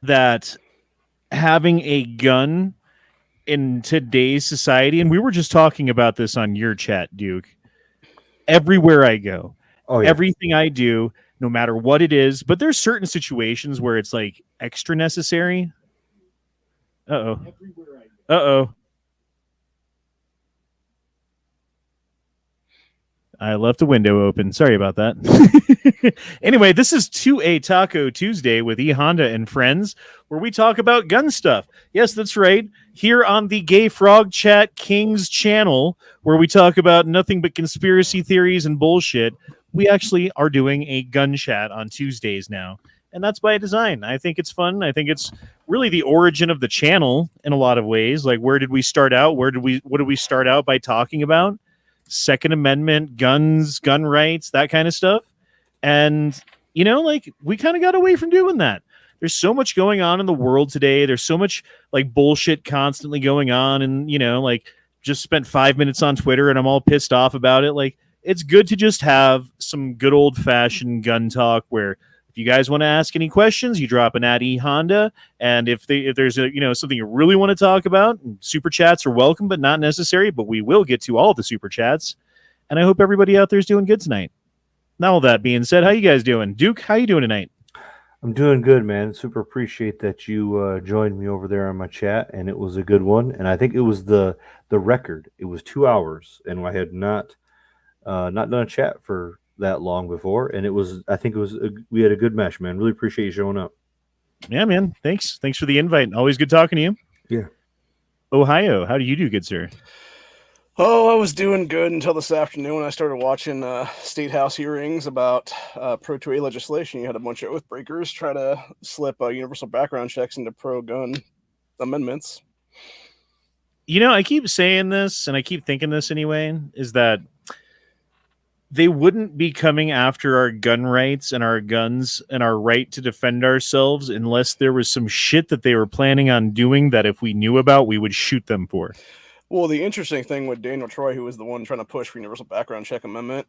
that having a gun in today's society, and we were just talking about this on your chat, Duke. Everywhere I go, Oh yeah. everything I do, no matter what it is, but there's certain situations where it's like extra necessary. Uh oh. Uh oh. I left a window open. Sorry about that. Anyway, this is 2A Taco Tuesday with E Honda and friends, where we talk about gun stuff. Yes, that's right. Here on the Gay Frog Chat Kings channel, where we talk about nothing but conspiracy theories and bullshit, we actually are doing a gun chat on Tuesdays now. And that's by design. I think it's fun. I think it's really the origin of the channel in a lot of ways. Like, where did we start out? What did we start out by talking about? Second Amendment, guns, gun rights, that kind of stuff. And, like we kind of got away from doing that. There's so much going on in the world today. There's so much like bullshit constantly going on. And, like just spent 5 minutes on Twitter and I'm all pissed off about it. Like, it's good to just have some good old fashioned gun talk where if you guys want to ask any questions, you drop an @ Honda. And if there's something you really want to talk about, super chats are welcome, but not necessary. But we will get to all the super chats. And I hope everybody out there is doing good tonight. Now, all that being said, how you guys doing? Duke, how you doing tonight? I'm doing good, man. Super appreciate that you joined me over there on my chat, and it was a good one. And I think it was the record. It was 2 hours, and I had not done a chat for that long before, and I think we had a good mesh, man. Really appreciate you showing up. Yeah, man. Thanks for the invite. Always good talking to you. Yeah. Ohio, how do you do, good sir? Oh, I was doing good until this afternoon when I started watching state house hearings about pro-2A legislation. You had a bunch of oath breakers try to slip universal background checks into pro-gun amendments. I keep saying this, and I keep thinking this anyway, is that they wouldn't be coming after our gun rights and our guns and our right to defend ourselves unless there was some shit that they were planning on doing that if we knew about, we would shoot them for. Well, the interesting thing with Daniel Troy, who was the one trying to push for universal background check amendment,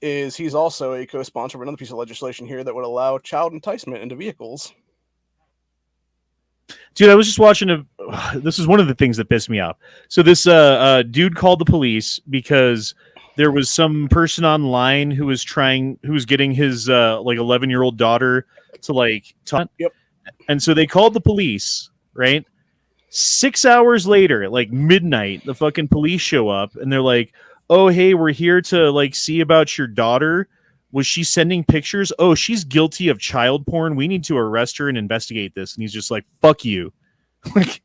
is he's also a co-sponsor of another piece of legislation here that would allow child enticement into vehicles. Dude, I was just watching this is one of the things that pissed me off. So this dude called the police because there was some person online who was getting his 11-year-old daughter to talk. Yep. And so they called the police, right? 6 hours later, like midnight, the fucking police show up and they're like, "Oh, hey, we're here to see about your daughter. Was she sending pictures? Oh, she's guilty of child porn. We need to arrest her and investigate this." And he's just like, "Fuck you." Like,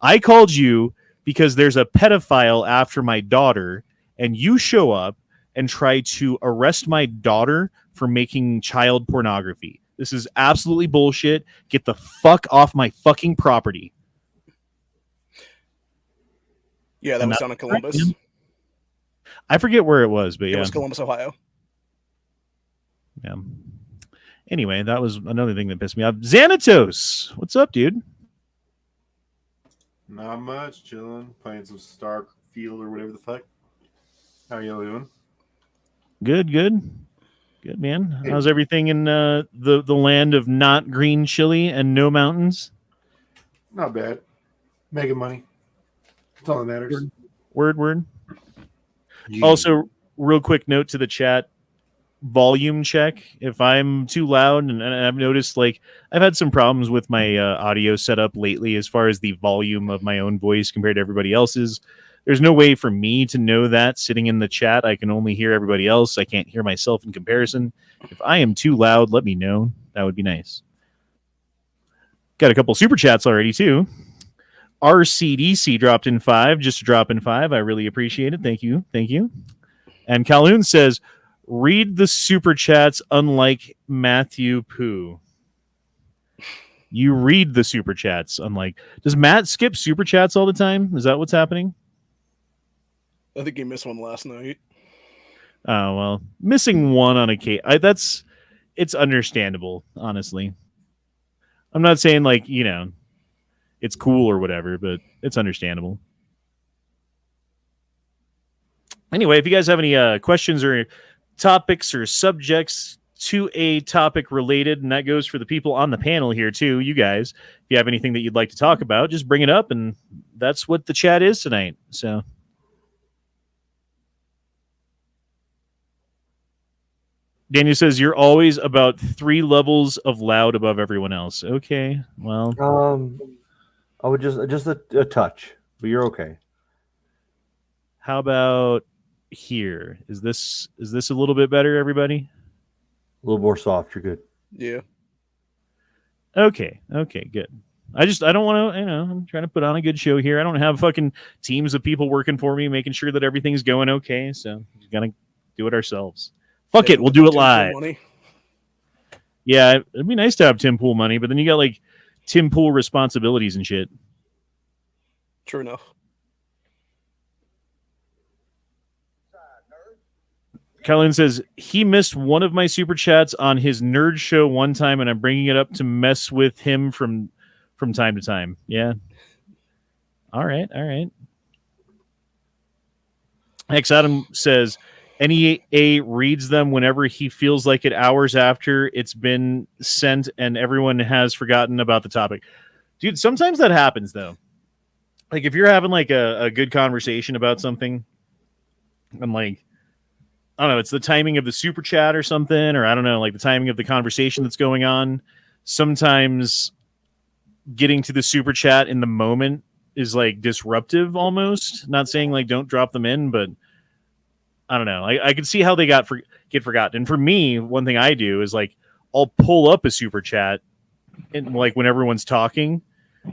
I called you because there's a pedophile after my daughter, and you show up and try to arrest my daughter for making child pornography. This is absolutely bullshit. Get the fuck off my fucking property. Yeah, that was down in Columbus. I forget where it was, but yeah. It was Columbus, Ohio. Yeah. Anyway, that was another thing that pissed me off. Xanatos, what's up, dude? Not much, chilling, playing some Starfield or whatever the fuck. How are y'all doing? Good, man. How's everything in the land of not green chili and no mountains? Not bad. Making money. That's all that matters. Word. Yeah. Also, real quick note to the chat. Volume check. If I'm too loud, and I've noticed I've had some problems with my audio setup lately as far as the volume of my own voice compared to everybody else's. There's no way for me to know that sitting in the chat. I can only hear everybody else. I can't hear myself in comparison. If I am too loud, let me know. That would be nice. Got a couple super chats already too. RCDC dropped in 5, just to drop in 5. I really appreciate it. Thank you. And Calhoun says, "Read the super chats unlike Matthew Pooh." You read the super chats unlike... Does Matt skip super chats all the time? Is that what's happening? I think he missed one last night. Oh, well. Missing one on a case. It's understandable, honestly. I'm not saying it's cool or whatever, but it's understandable. Anyway, if you guys have any questions or topics or subjects, 2A topic related, and that goes for the people on the panel here too. You guys, if you have anything that you'd like to talk about, just bring it up, and that's what the chat is tonight. So. Daniel says you're always about 3 levels of loud above everyone else. Okay, well, I would just a touch, but you're okay. how about here? Is this a little bit better, everybody? A little more soft. You're good. Yeah. Okay, good. I don't want to, I'm trying to put on a good show here. I don't have fucking teams of people working for me, making sure that everything's going okay. So we gotta do it ourselves. Fuck it, we'll do it live. Yeah, it'd be nice to have Tim Pool money, but then you got like Tim Pool responsibilities and shit. True enough. Colin says he missed one of my super chats on his nerd show one time, and I'm bringing it up to mess with him from time to time. Yeah. All right. X Adam says NEA reads them whenever he feels like it, hours after it's been sent, and everyone has forgotten about the topic. Dude, sometimes that happens though. Like if you're having like a good conversation about something, and like, I don't know, it's the timing of the super chat or something, or I don't know, like the timing of the conversation that's going on. Sometimes getting to the super chat in the moment is like disruptive almost. Not saying like don't drop them in, but I don't know. I can see how they get forgotten. And for me, one thing I do is like I'll pull up a super chat and like when everyone's talking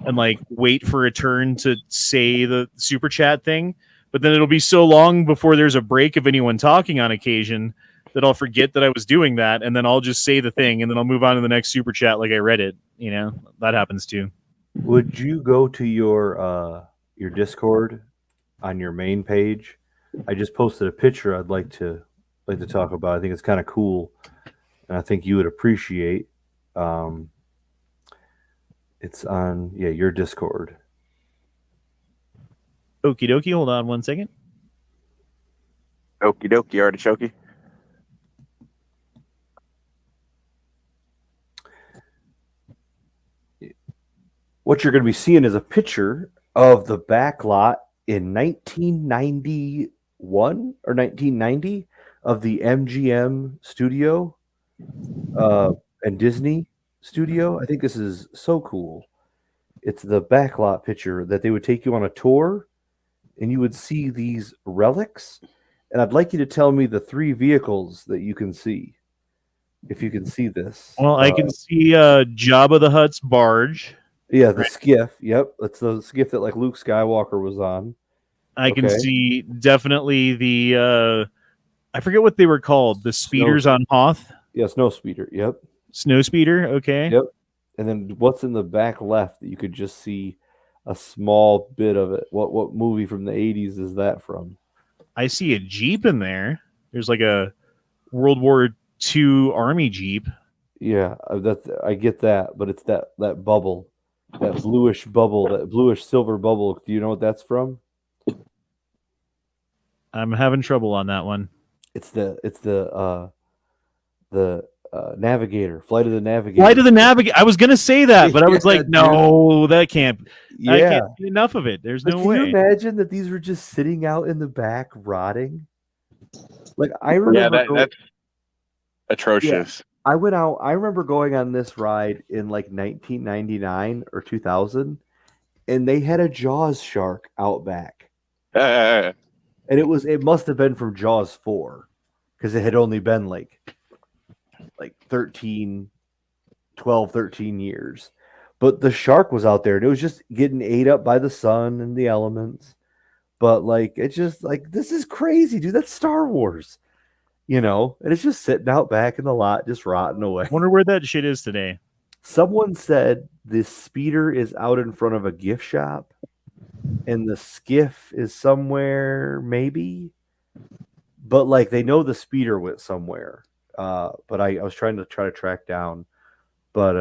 and like wait for a turn to say the super chat thing. But then it'll be so long before there's a break of anyone talking on occasion that I'll forget that I was doing that, and then I'll just say the thing, and then I'll move on to the next super chat like I read it. You know, that happens too. Would you go to your Discord on your main page? I just posted a picture I'd like to talk about. I think it's kind of cool, and I think you would appreciate. It's on your Discord. Okie dokie, hold on one second. Okie dokie, artichoke. What you're going to be seeing is a picture of the back lot in 1991 or 1990 of the MGM studio and Disney studio. I think this is so cool. It's the backlot picture that they would take you on a tour and you would see these relics. And I'd like you to tell me the 3 vehicles that you can see. If you can see this. Well, I can see Jabba the Hutt's barge. Yeah, the skiff. Yep. That's the skiff that like Luke Skywalker was on. I can see definitely the I forget what they were called. The speeders on Hoth. Yeah, snow speeder. Yep. Snow speeder. Okay. Yep. And then what's in the back left that you could just see a small bit of it? What movie from the 80s is that from? I see a Jeep in there. There's like a World War II Army Jeep. Yeah, I get that, but it's that bubble, that bluish bubble, that bluish silver bubble. Do you know what that's from? I'm having trouble on that one. It's the Navigator, Flight of the Navigator. Flight of the Navigator. I was gonna say that, but I was like, no, that can't. Yeah. I can't get enough of it. There's no way. Can you imagine that these were just sitting out in the back rotting? Like I remember. Yeah, that's atrocious. Yeah, I remember going on this ride in like 1999 or 2000, and they had a Jaws shark out back. And it must have been from Jaws 4 because it had only been like 13 years. But the shark was out there and it was just getting ate up by the sun and the elements. But like, it's just like, this is crazy, dude. That's Star Wars, you know? And it's just sitting out back in the lot, just rotting away. I wonder where that shit is today. Someone said this speeder is out in front of a gift shop and the skiff is somewhere, maybe. But like, they know the speeder went somewhere. But I was trying to track down. But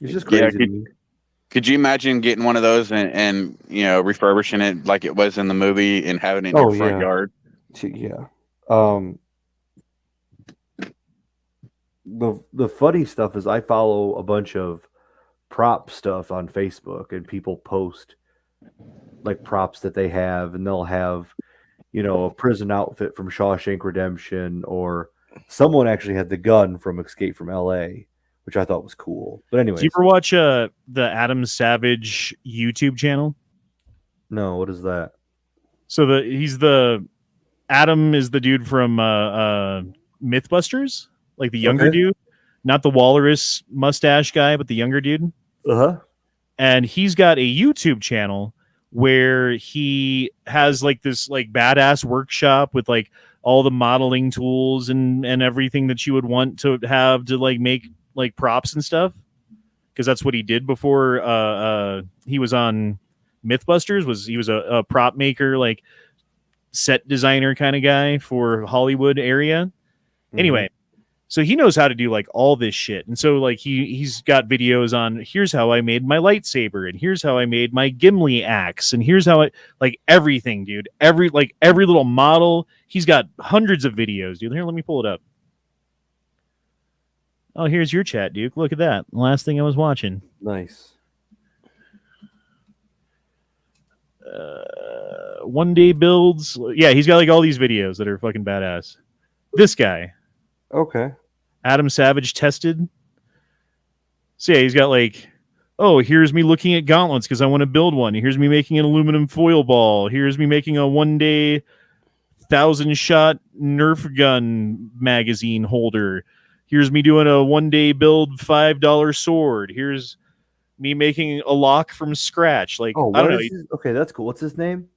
it's just crazy. Yeah, could you imagine getting one of those and you know refurbishing it like it was in the movie and having it in your front yard? Yeah. the funny stuff is I follow a bunch of prop stuff on Facebook, and people post like props that they have, and they'll have, a prison outfit from Shawshank Redemption, or someone actually had the gun from Escape from L.A., which I thought was cool. But Do anyways, you ever watch the Adam Savage YouTube channel? no, what is that? So Adam is the dude from Mythbusters, like the younger Okay. dude, not the walrus mustache guy, but the younger dude. Uh-huh. And he's got a YouTube channel where he has like this like badass workshop with like all the modeling tools and everything that you would want to have to like make like props and stuff, because that's what he did before he was on Mythbusters. He was a prop maker, like set designer kind of guy for Hollywood area. Anyway, so he knows how to do like all this shit. And so like he's got videos on here's how I made my lightsaber, and here's how I made my Gimli axe, and here's how I like everything, dude. Every little model. He's got hundreds of videos, dude. Here, let me pull it up. Oh, here's your chat, Duke. Look at that. The last thing I was watching. Nice. One day builds. Yeah, he's got like all these videos that are fucking badass. This guy, Okay. Adam Savage tested. So yeah, he's got like, oh, here's me looking at gauntlets because I want to build one. Here's me making an aluminum foil ball. Here's me making a 1 day 1,000-shot Nerf gun magazine holder. Here's me doing a 1 day build $5 sword. Here's me making a lock from scratch. Like, Oh, I don't know. Okay, that's cool. What's his name?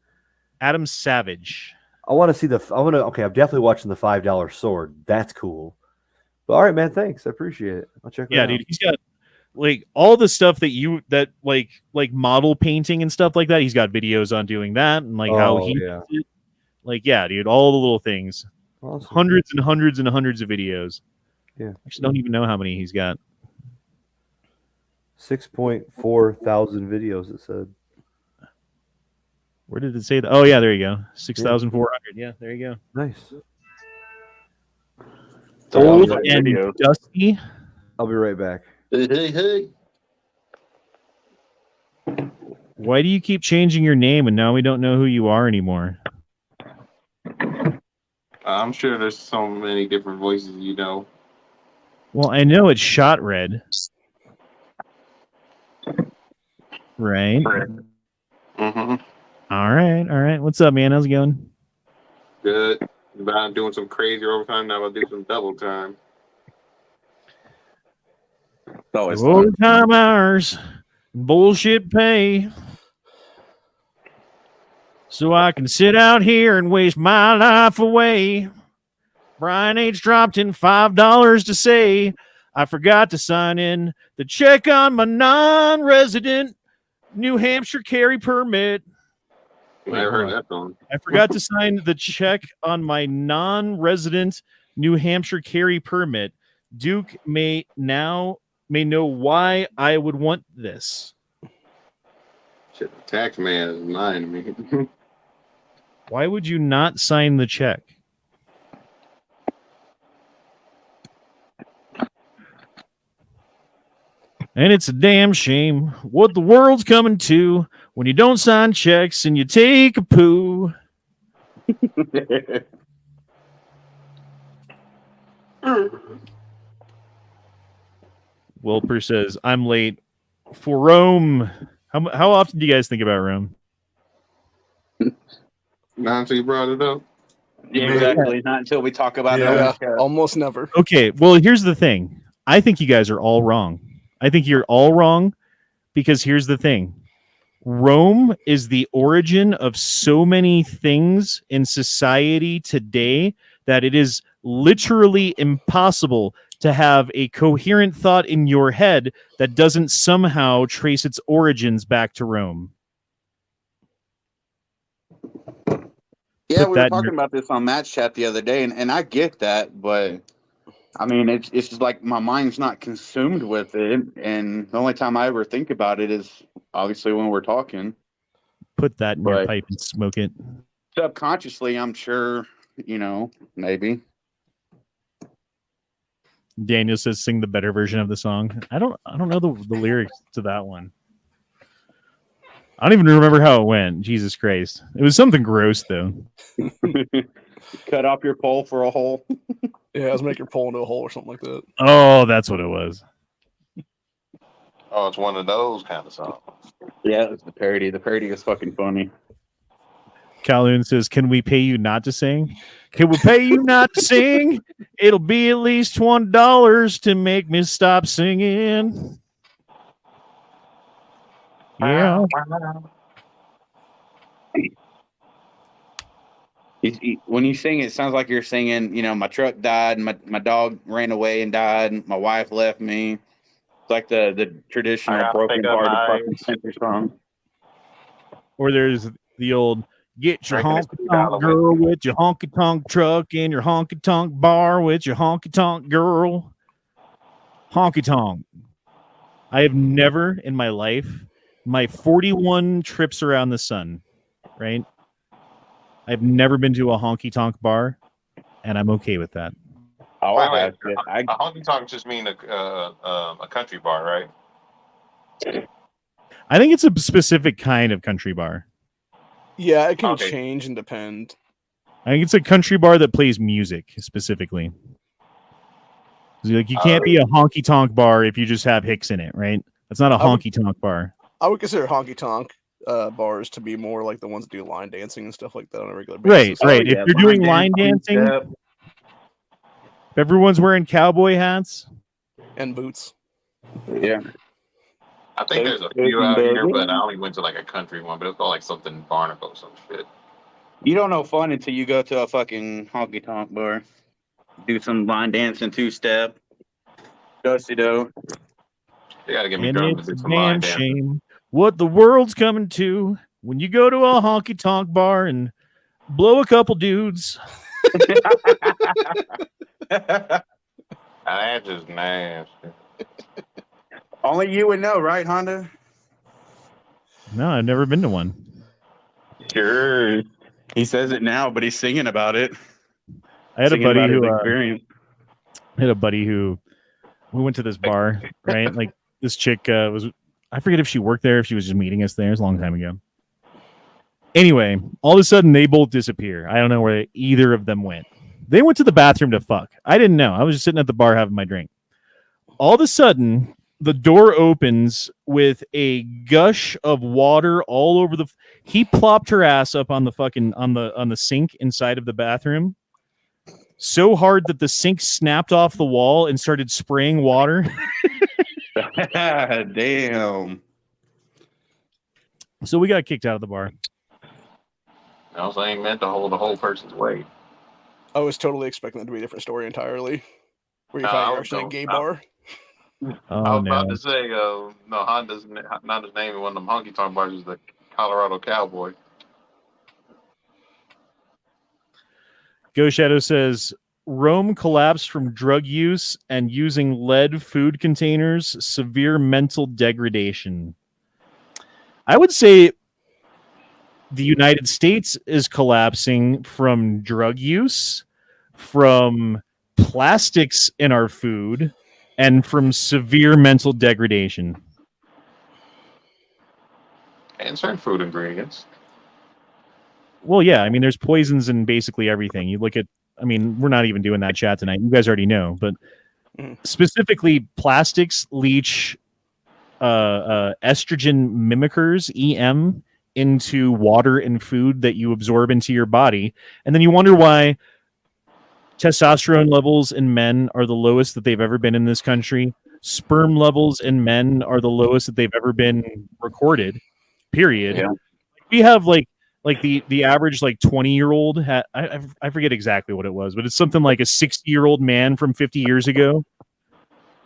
Adam Savage. I want to see okay, I'm definitely watching the $5 sword. That's cool. But all right, man, thanks. I appreciate it. I'll check that out. Yeah, dude, he's got like all the stuff that like model painting and stuff like that. He's got videos on doing that and like how he yeah. does it. Like, yeah, dude, all the little things. Awesome. Hundreds and hundreds and hundreds of videos. Yeah. Actually, don't even know how many he's got. 6.4 thousand videos, it said. Where did it say that? Oh, yeah, there you go. 6,400. Yeah, there you go. Nice. Old Like and videos. dusty. I'll be right back. Hey. Why do you keep changing your name and now we don't know who you are anymore? I'm sure there's so many different voices you know. Well, I know it's Shot Red. Right. Mm-hmm. All right. What's up, man? How's it going? Good. About doing some crazy overtime. Now I'll do some double time. It's always fun. Overtime hours, bullshit pay. So I can sit out here and waste my life away. Brian H. dropped in $5 to say I forgot to sign in the check on my non-resident New Hampshire carry permit. Never heard that song. I forgot to sign the check on my non-resident New Hampshire carry permit. Duke may know why I would want this. Shit, the tax man is lying to me. Why would you not sign the check? And it's a damn shame what the world's coming to when you don't sign checks and you take a poo. Wilper says, I'm late for Rome. How often do you guys think about Rome? Not until you brought it up. Yeah, exactly. Not until we talk about it. on Yeah, the show. almost never. Okay, well, here's the thing. I think you guys are all wrong. I think you're all wrong because here's the thing. Rome is the origin of so many things in society today that it is literally impossible to have a coherent thought in your head that doesn't somehow trace its origins back to Rome. Yeah, Put we that were in talking your- about this on Match Chat the other day, and I get that, but I mean, it's just like my mind's not consumed with it, and the only time I ever think about it is obviously when we're talking. Put that in your Right. pipe and smoke it. Subconsciously, I'm sure, maybe. Daniel says, "Sing the better version of the song." I don't know the lyrics to that one. I don't even remember how it went. Jesus Christ, it was something gross though. Cut off your pole for a hole. Yeah, let's make your pole into a hole or something like that. Oh, that's what it was. Oh, it's one of those kind of songs. Yeah, it's the parody. The parody is fucking funny. Calhoun says, "Can we pay you not to sing? Can we pay you not to sing? It'll be at least $20 to make me stop singing." Yeah. When you sing, it sounds like you're singing, my truck died, my dog ran away and died, my wife left me. It's like the traditional broken-hearted fucking country song. Or there's the old, "Get your Drinking honky tonk girl with your honky tonk truck and your honky tonk bar with your honky tonk girl." Honky tonk. I have never in my life, my 41 trips around the sun, right? I've never been to a honky tonk bar, and I'm okay with that. Oh, Wait, I wait. A honky tonk just mean a country bar, right? I think it's a specific kind of country bar. Yeah, it can Okay. change and depend. I think it's a country bar that plays music specifically. Like, you can't be a honky tonk bar if you just have Hicks in it, right? That's not a honky tonk bar. I would consider honky tonk bars to be more like the ones that do line dancing and stuff like that on a regular basis. Right. yeah, If you're doing line dancing, two-step. if everyone's wearing cowboy hats, And boots. Yeah. I think there's a few out here, but I only went to like a country one, but it's called like something Barnacle or some shit. You don't know fun until you go to a fucking honky tonk bar. Do some line dancing, two-step. Dusty do. You gotta get me and drunk it's to a do some line damn dancing. shame what the world's coming to when you go to a honky tonk bar and blow a couple dudes. That's just nasty. Only you would know, right, Honda? No, I've never been to one. Sure. He says it now, but he's singing about it. I had a Singing buddy about his who experience. we went to this bar, right? Like, this chick I forget if she worked there, if she was just meeting us there. It was a long time ago. Anyway, all of a sudden they both disappear. I don't know where either of them went. They went to the bathroom to fuck. I didn't know. I was just sitting at the bar having my drink. All of a sudden, the door opens with a gush of water all over the. He plopped her ass up on the fucking on the sink inside of the bathroom, so hard that the sink snapped off the wall and started spraying water. Damn. So we got kicked out of the bar. I was ain't meant to hold the whole person's weight. I was totally expecting that to be a different story entirely. Where you No, thought I you were was actually a go- gay I- bar. I Oh was no! about to say, no, Honda's not his name in one of them honky tonk bars is the Colorado Cowboy. Go Shadow says Rome collapsed from drug use and using lead food containers, severe mental degradation. I would say the United States is collapsing from drug use, from plastics in our food, and from severe mental degradation. And certain food ingredients. Well, yeah, I mean, there's poisons in basically everything. You look at, I mean, we're not even doing that chat tonight. You guys already know, but specifically, plastics leach estrogen mimickers, EM, into water and food that you absorb into your body. And then you wonder why testosterone levels in men are the lowest that they've ever been in this country. Sperm levels in men are the lowest that they've ever been recorded, period. Yeah. We have like the average 20-year-old I forget exactly what it was, but it's something like a 60-year-old man from 50 years ago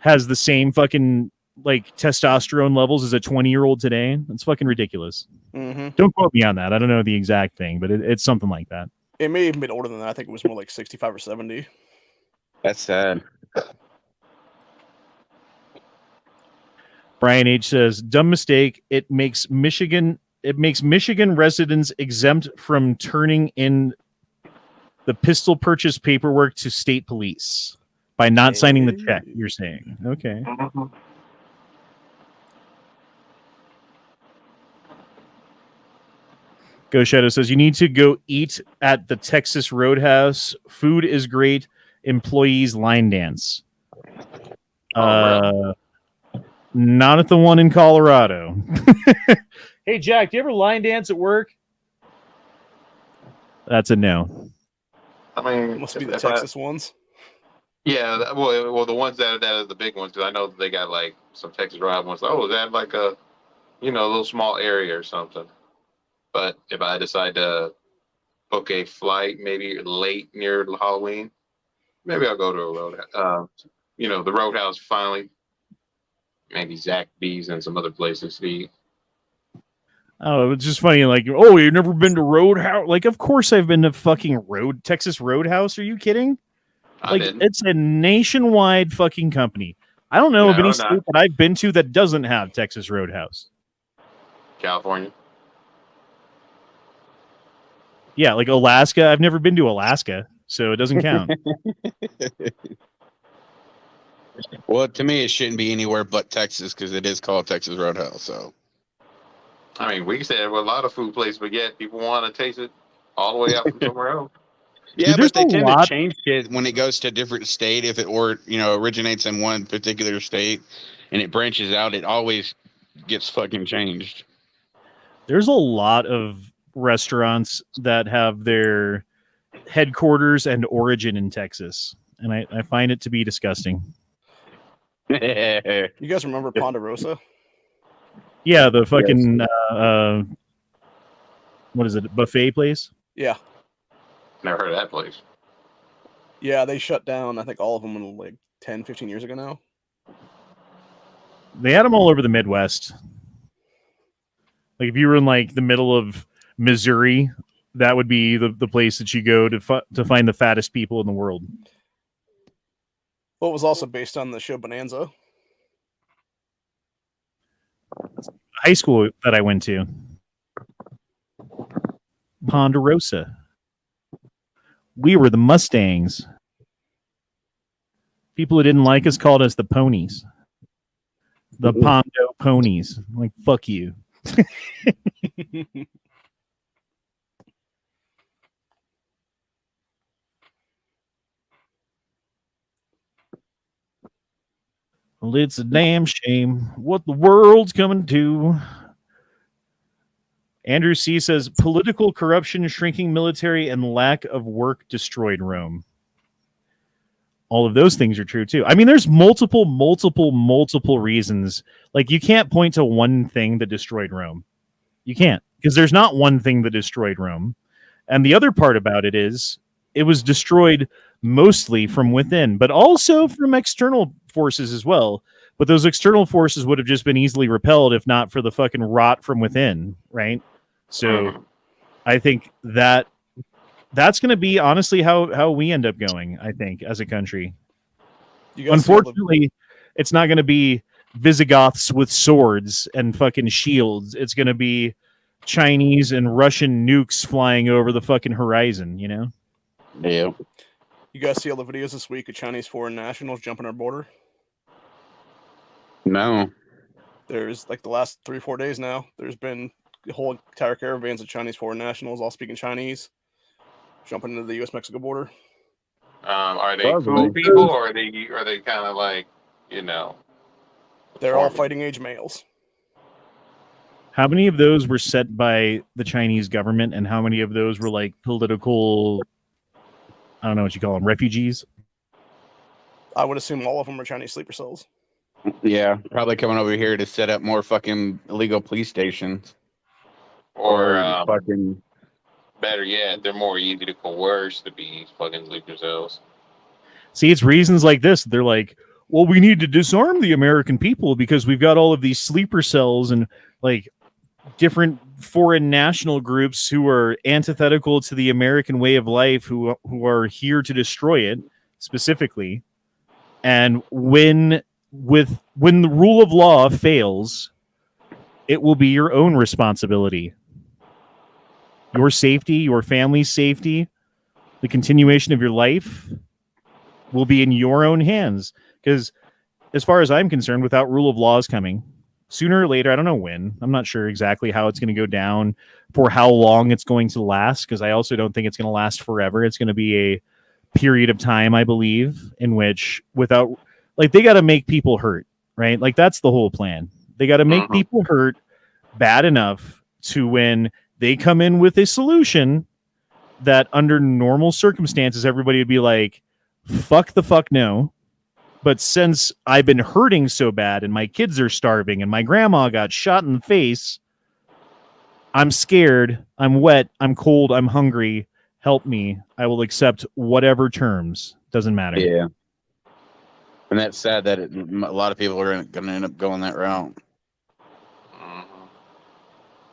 has the same fucking testosterone levels as a 20-year-old today. It's fucking ridiculous. Mm-hmm. Don't quote me on that. I don't know the exact thing, but it's something like that. It may even been older than that. I think it was more like 65 or 70. That's sad. Brian H says, dumb mistake. It makes Michigan residents exempt from turning in the pistol purchase paperwork to state police By not signing the check, you're saying. Okay. Go Shadow says you need to go eat at the Texas Roadhouse. Food is great. Employees line dance. Not at the one in Colorado. Hey Jack, do you ever line dance at work? That's a no. I mean, Must be the Texas ones. Yeah, well, the ones that are the big ones, because I know that they got like some Texas Road ones. Oh, is that like a, a little small area or something? But if I decide to book a flight, maybe late near Halloween, maybe I'll go to a roadhouse. The Roadhouse finally. Maybe Zach B's and some other places to eat. Oh, it's just funny. Like, oh, you've never been to Roadhouse? Like, of course I've been to fucking Texas Roadhouse. Are you kidding? Like, it's a nationwide fucking company. I don't know of any state that I've been to that doesn't have Texas Roadhouse. California. Yeah, like Alaska. I've never been to Alaska, so it doesn't count. Well, to me, it shouldn't be anywhere but Texas because it is called Texas Roadhouse. So, I mean, we said with a lot of food places, but yet people want to taste it all the way out from somewhere else. Yeah, Dude, but they tend to change it when it goes to a different state. If it originates in one particular state and it branches out, it always gets fucking changed. There's a lot of restaurants that have their headquarters and origin in Texas, and I find it to be disgusting. You guys remember Ponderosa? Yeah, the fucking what is it? Buffet place? Yeah. Never heard of that place. Yeah, they shut down, I think, all of them like 10, 15 years ago now. They had them all over the Midwest. Like if you were in like the middle of Missouri, that would be the place that you go to find the fattest people in the world. Well, it was also based on the show Bonanza. High school that I went to. Ponderosa. We were the Mustangs. People who didn't like us called us the ponies. The Pondo ponies. I'm like, fuck you. Well, it's a damn shame what the world's coming to. Andrew C. says, political corruption, shrinking military, and lack of work destroyed Rome. All of those things are true, too. I mean, there's multiple reasons. Like, you can't point to one thing that destroyed Rome. You can't, because there's not one thing that destroyed Rome. And the other part about it is, it was destroyed mostly from within, but also from external forces as well. But those external forces would have just been easily repelled if not for the fucking rot from within, right? So I think that's going to be honestly how we end up going, I think, as a country. Unfortunately, it's not going to be Visigoths with swords and fucking shields. It's going to be Chinese and Russian nukes flying over the fucking horizon, you know? Yeah. You guys see all the videos this week of Chinese foreign nationals jumping our border? No. There's like the last 3-4 days now. There's been the whole entire caravans of Chinese foreign nationals, all speaking Chinese, jumping into the U.S.-Mexico border. Are they food people, or are they kind of like, They're all fighting age males. How many of those were set by the Chinese government, and how many of those were like political, I don't know what you call them, refugees? I would assume all of them are Chinese sleeper cells. Yeah, probably coming over here to set up more fucking illegal police stations. Or fucking... better yet, they're more easy to coerce to be fucking sleeper cells. See, it's reasons like this. They're like, well, we need to disarm the American people because we've got all of these sleeper cells and like different foreign national groups who are antithetical to the American way of life, who are here to destroy it specifically. And when the rule of law fails, it will be your own responsibility. Your safety, your family's safety, the continuation of your life will be in your own hands. Because as far as I'm concerned, without rule of laws coming, sooner or later, I don't know when, I'm not sure exactly how it's going to go down, for how long it's going to last, because I also don't think it's going to last forever. It's going to be a period of time, I believe, in which without, like, they got to make people hurt, right? Like, that's the whole plan. They got to make people hurt bad enough to when they come in with a solution that under normal circumstances, everybody would be like, fuck the fuck no. But since I've been hurting so bad and my kids are starving and my grandma got shot in the face, I'm scared, I'm wet, I'm cold, I'm hungry. Help me. I will accept whatever terms. Doesn't matter. Yeah. And that's sad that a lot of people are going to end up going that route.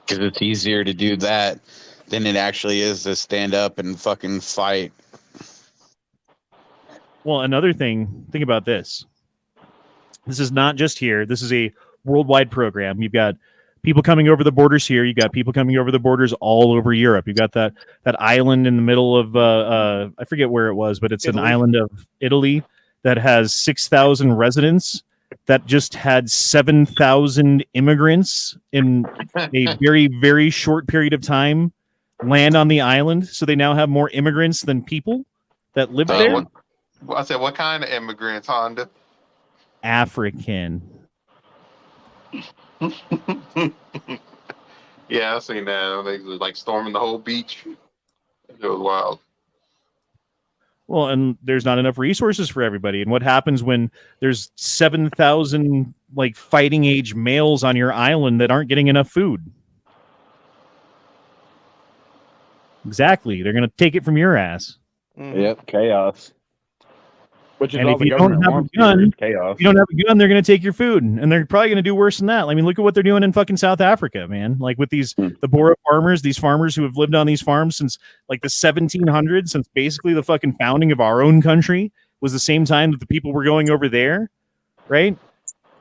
Because it's easier to do that than it actually is to stand up and fucking fight. Well, another thing, think about this. This is not just here. This is a worldwide program. You've got people coming over the borders here. You've got people coming over the borders all over Europe. You've got that island in the middle of, I forget where it was, but it's Italy. An island of Italy that has 6,000 residents that just had 7,000 immigrants in a very, very short period of time land on the island. So they now have more immigrants than people that live there. I said, what kind of immigrants, Honda? African. Yeah, I've seen that. They was like storming the whole beach. It was wild. Well, and there's not enough resources for everybody. And what happens when there's 7,000 like fighting age males on your island that aren't getting enough food? Exactly. They're going to take it from your ass. Yep, chaos. Which is And all if the you don't government have a wants gun, here, is chaos. if you don't have a gun, they're going to take your food, and they're probably going to do worse than that. I mean, look at what they're doing in fucking South Africa, man. Like with these the Boer farmers, these farmers who have lived on these farms since like the 1700s, since basically the fucking founding of our own country was the same time that the people were going over there, right?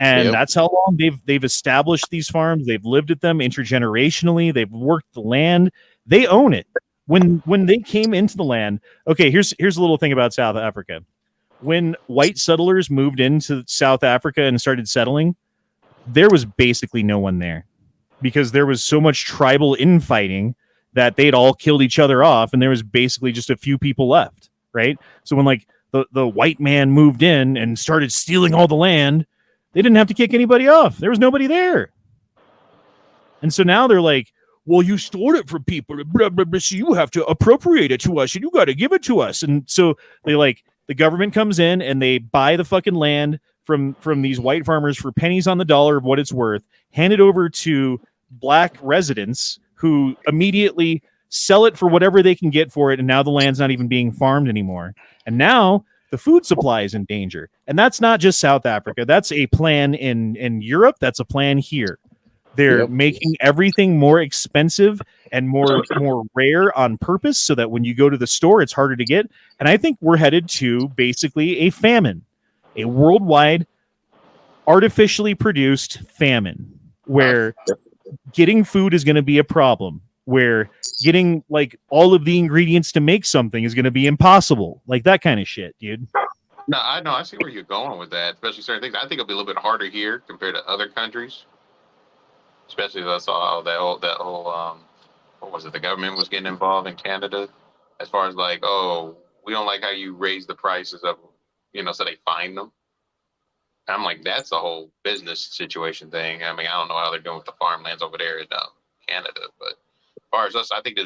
And that's how long they've established these farms. They've lived at them intergenerationally. They've worked the land. They own it. When they came into the land, okay, here's a little thing about South Africa. When white settlers moved into South Africa and started settling, there was basically no one there because there was so much tribal infighting that they'd all killed each other off, and there was basically just a few people left, right? So when like the white man moved in and started stealing all the land, they didn't have to kick anybody off. There was nobody there. And so now they're like, well, you stored it from people, blah, blah, blah, so you have to appropriate it to us, and you got to give it to us. And so they like, the government comes in and they buy the fucking land from these white farmers for pennies on the dollar of what it's worth, hand it over to black residents who immediately sell it for whatever they can get for it, and now the land's not even being farmed anymore. And now the food supply is in danger. And that's not just South Africa. That's a plan in Europe. That's a plan here. They're making everything more expensive and more rare on purpose so that when you go to the store, it's harder to get. And I think we're headed to basically a famine, a worldwide artificially produced famine where getting food is going to be a problem, where getting like all of the ingredients to make something is going to be impossible. Like that kind of shit, dude. No, I know. I see where you're going with that, especially certain things. I think it'll be a little bit harder here compared to other countries. Especially as I saw that whole what was it? The government was getting involved in Canada, as far as like, oh, we don't like how you raise the prices of, so they fine them. I'm like, that's a whole business situation thing. I mean, I don't know how they're doing with the farmlands over there in Canada, but as far as us, I think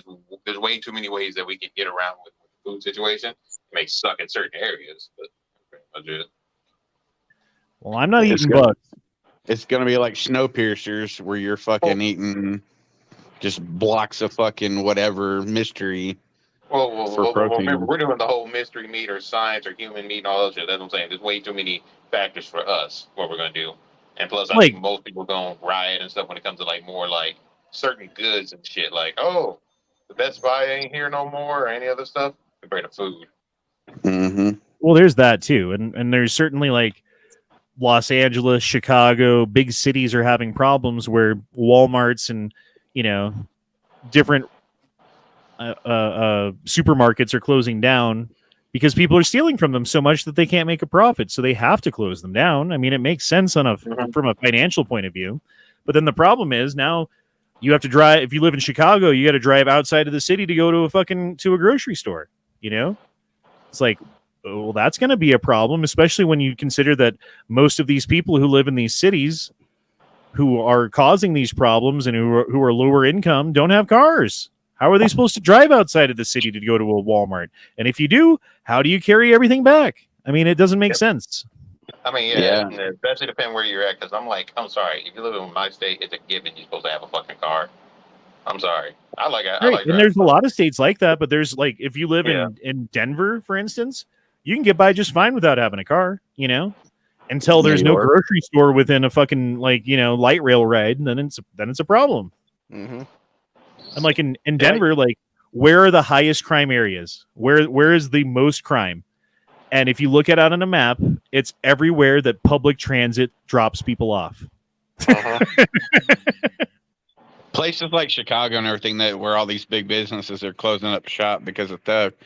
there's way too many ways that we can get around with the food situation. It may suck in certain areas, but pretty much it. Well, I'm not eating bugs. It's going to be like Snowpiercers where you're fucking eating just blocks of fucking whatever mystery. Well, remember, we're doing the whole mystery meat or science or human meat and all that shit. That's what I'm saying. There's way too many factors for us, what we're going to do. And plus, I think most people going to riot and stuff when it comes to like more like certain goods and shit. Like, oh, the Best Buy ain't here no more or any other stuff compared to food. Mm-hmm. Well, there's that too. And there's certainly like Los Angeles, Chicago, big cities are having problems where Walmarts and, different supermarkets are closing down because people are stealing from them so much that they can't make a profit. So they have to close them down. I mean, it makes sense from a financial point of view. But then the problem is now you have to drive. If you live in Chicago, you got to drive outside of the city to go to a grocery store. You know, it's like, well, that's going to be a problem, especially when you consider that most of these people who live in these cities who are causing these problems and who are lower income don't have cars. How are they supposed to drive outside of the city to go to a Walmart? And if you do, how do you carry everything back? I mean, it doesn't make sense. I mean, yeah. Especially depending where you're at, because I'm sorry, if you live in my state, it's a given you're supposed to have a fucking car. I'm sorry. I like and there's a lot of states like that, but there's like, if you live in Denver, for instance, you can get by just fine without having a car, you know, until there's no grocery store within a fucking light rail ride, and then it's a problem. Mm-hmm. And like in Denver, like, where are the highest crime areas? Where is the most crime? And if you look at it on a map, it's everywhere that public transit drops people off. Places like Chicago and everything where all these big businesses are closing up shop because of theft.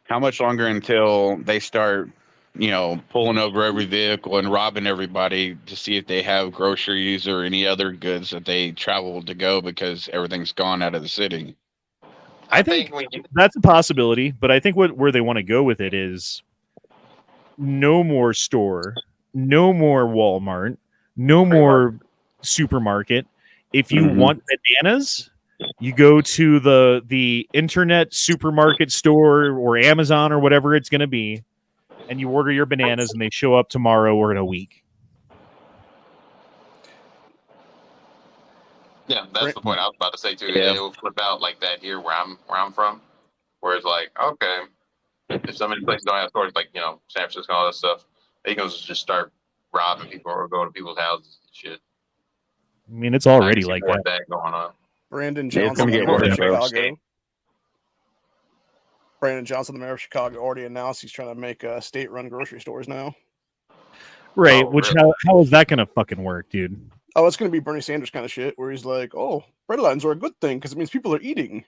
How much longer until they start, pulling over every vehicle and robbing everybody to see if they have groceries or any other goods that they travel to go because everything's gone out of the city? I think that's a possibility, but I think where they want to go with it is no more store, no more Walmart, no more supermarket. If you want bananas, you go to the internet supermarket store or Amazon or whatever it's going to be, and you order your bananas, and they show up tomorrow or in a week. Yeah, that's the point I was about to say too. Yeah. It will flip out like that here where I'm from, where it's like, okay, if so many places don't have stores, like San Francisco, all that stuff, they can just start robbing people or go to people's houses and shit. I mean, it's already like that going on. Brandon Johnson, the mayor of Chicago. Brandon Johnson, the mayor of Chicago, already announced he's trying to make state-run grocery stores now. Right, how is that going to fucking work, dude? Oh, it's going to be Bernie Sanders kind of shit, where he's like, oh, bread lines are a good thing because it means people are eating.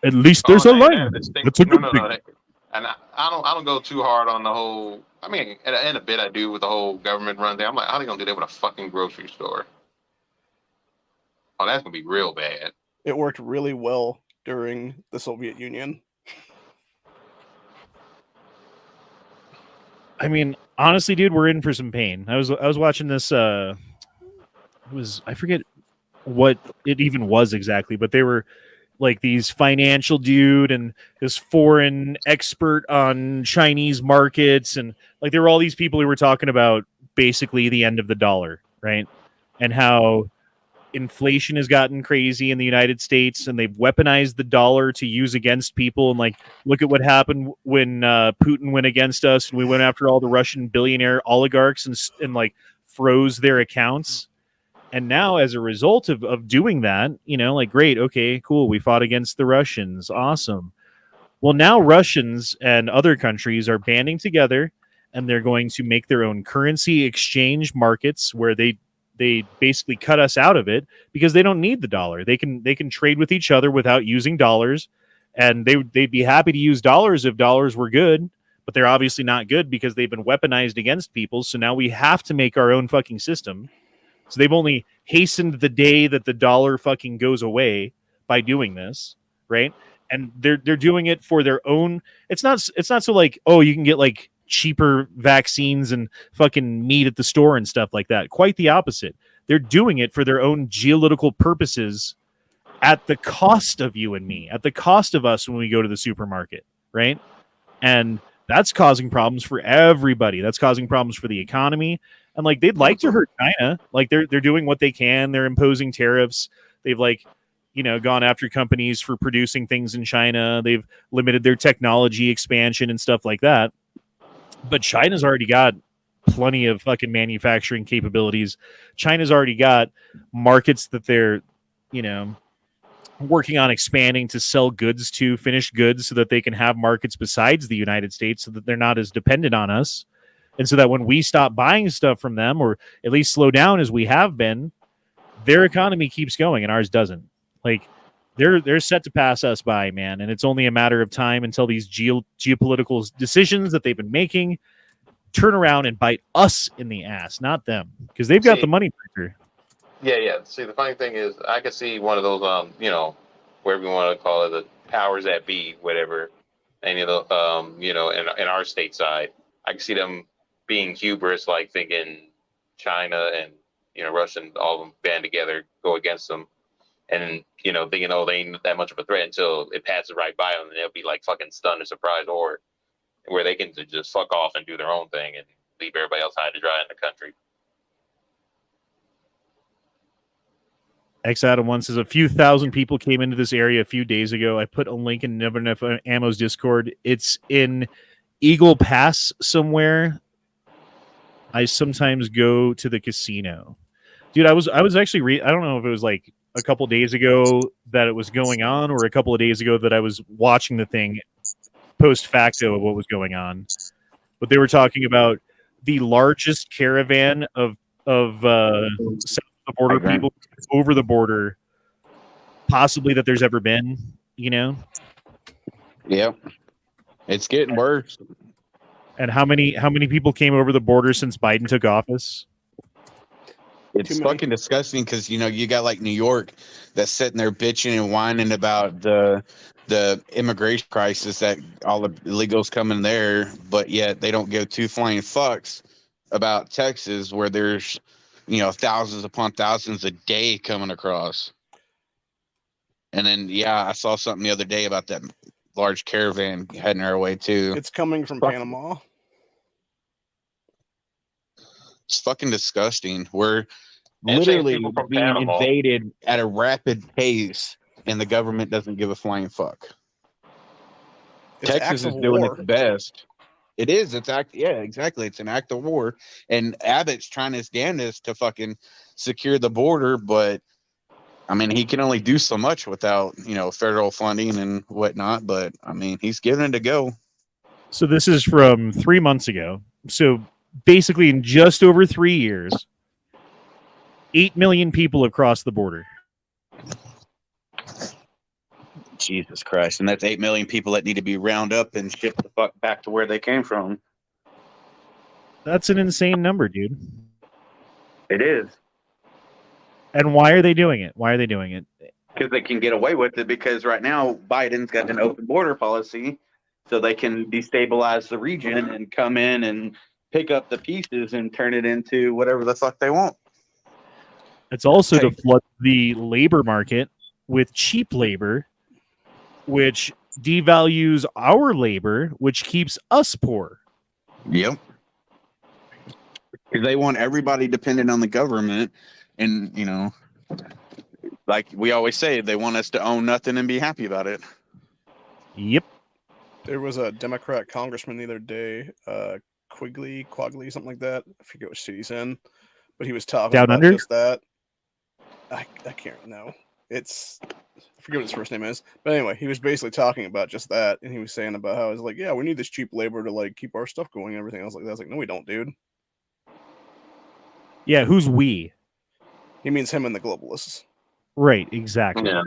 At least there's a line. That's a good thing. And I don't go too hard on the whole. I mean, in a bit I do with the whole government run thing. I'm like, how are they going to do that with a fucking grocery store? Oh, that's going to be real bad. It worked really well during the Soviet Union. I mean, honestly, dude, we're in for some pain. I was watching this. I forget what it even was exactly, but they were like these financial dude and this foreign expert on Chinese markets, and like there were all these people who were talking about basically the end of the dollar, right? And how inflation has gotten crazy in the United States, and they've weaponized the dollar to use against people. And like, look at what happened when Putin went against us, and we went after all the Russian billionaire oligarchs and like froze their accounts. And now, as a result of doing that, like, great, okay, cool, we fought against the Russians, awesome. Well, now Russians and other countries are banding together, and they're going to make their own currency exchange markets where they basically cut us out of it because they don't need the dollar. They can trade with each other without using dollars, and they'd be happy to use dollars if dollars were good, but they're obviously not good because they've been weaponized against people. So now we have to make our own fucking system. So they've only hastened the day that the dollar fucking goes away by doing this, right? And they're doing it for their own. It's not so like, oh, you can get like cheaper vaccines and fucking meat at the store and stuff like that. Quite the opposite. They're doing it for their own geopolitical purposes at the cost of you and me, at the cost of us when we go to the supermarket, right? And that's causing problems for everybody. That's causing problems for the economy. And like, they'd like to hurt China. Like they're doing what they can. They're imposing tariffs. They've like, gone after companies for producing things in China. They've limited their technology expansion and stuff like that. But China's already got plenty of fucking manufacturing capabilities. China's already got markets that they're, working on expanding to sell goods to, finished goods, so that they can have markets besides the United States, so that they're not as dependent on us. And so that when we stop buying stuff from them, or at least slow down as we have been, their economy keeps going and ours doesn't. Like, they're set to pass us by, man, and it's only a matter of time until these geopolitical decisions that they've been making turn around and bite us in the ass, not them, because they've got the money pressure. Yeah. See, the funny thing is, I could see one of those, whatever you want to call it, the powers that be, whatever, any of the, in our stateside, I can see them being hubris, like thinking China and Russia and all of them band together, go against them. And, thinking, oh, they ain't that much of a threat until it passes right by them, and they'll be like fucking stunned and surprised, or where they can just fuck off and do their own thing and leave everybody else high to dry in the country. X Adam 1 says a few thousand people came into this area a few days ago. I put a link in Never Enough Ammo's Discord. It's in Eagle Pass somewhere. I sometimes go to the casino. Dude, I was actually I don't know if it was like a couple days ago that it was going on, or a couple of days ago that I was watching the thing post facto of what was going on. But they were talking about the largest caravan of south of the border people over the border, possibly that there's ever been. Yep, it's getting worse. And how many people came over the border since Biden took office? It's fucking disgusting because you got like New York that's sitting there bitching and whining about the immigration crisis, that all the illegals coming there, but yet they don't give two flying fucks about Texas, where there's thousands upon thousands a day coming across. And then I saw something the other day about that large caravan heading our way too. It's coming from Panama. It's fucking disgusting. We're literally being invaded at a rapid pace, and the government doesn't give a flying fuck. Texas is doing its best. It is. Exactly. It's an act of war, and Abbott's trying his damnedest to fucking secure the border, but I mean, he can only do so much without federal funding and whatnot. But I mean, he's giving it a go. So this is from 3 months ago. So basically, in just over 3 years, 8 million people have crossed the border. Jesus Christ. And that's 8 million people that need to be round up and shipped the fuck back to where they came from. That's an insane number, dude. It is. And why are they doing it? Because they can get away with it, because right now Biden's got an open border policy, so they can destabilize the region and come in and pick up the pieces and turn it into whatever the fuck they want. It's also to flood the labor market with cheap labor, which devalues our labor, which keeps us poor. Yep. Because they want everybody dependent on the government. And, like we always say, they want us to own nothing and be happy about it. Yep. There was a Democrat congressman the other day, Quigley, something like that. I forget which city he's in, but he was talking Down about under? just that. I can't know. I forget what his first name is. But anyway, he was basically talking about just that, and he was saying about how it's like, yeah, we need this cheap labor to like keep our stuff going and everything else like that. I was like, no, we don't, dude. Yeah, who's we? He means him and the globalists. Right, exactly. Yeah.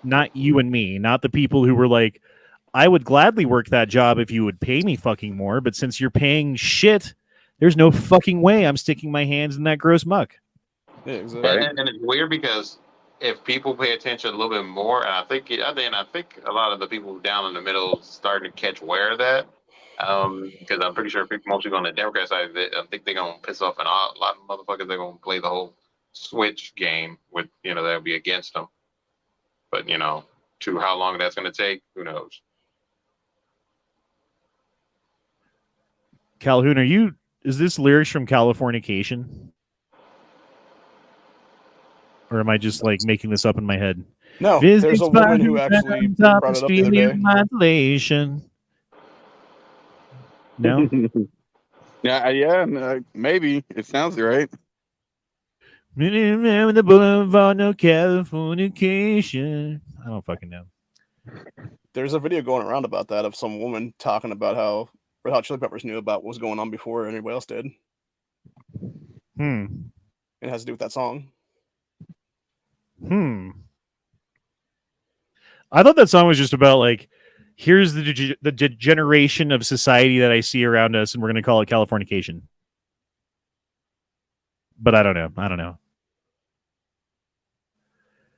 Not you and me, not the people who were like, I would gladly work that job if you would pay me fucking more, but since you're paying shit, there's no fucking way I'm sticking my hands in that gross muck. Yeah, exactly. And it's weird because if people pay attention a little bit more, and I think a lot of the people down in the middle starting to catch aware of that. Because I'm pretty sure most people on the Democrat side, I think they're gonna piss off a lot of motherfuckers. They're gonna play the whole switch game with that'll be against them. But to how long that's gonna take, who knows? Calhoun, is this lyrics from Californication? Or am I just like making this up in my head? No, there's a woman who actually brought it up the other day. Modulation. No? Yeah, maybe. It sounds right. The boulevard, no Californication. I don't fucking know. There's a video going around about that of some woman talking about how Red Hot Chili Peppers knew about what was going on before anybody else did. It has to do with that song. I thought that song was just about like, here's the degeneration of society that I see around us, and we're going to call it Californication. But I don't know.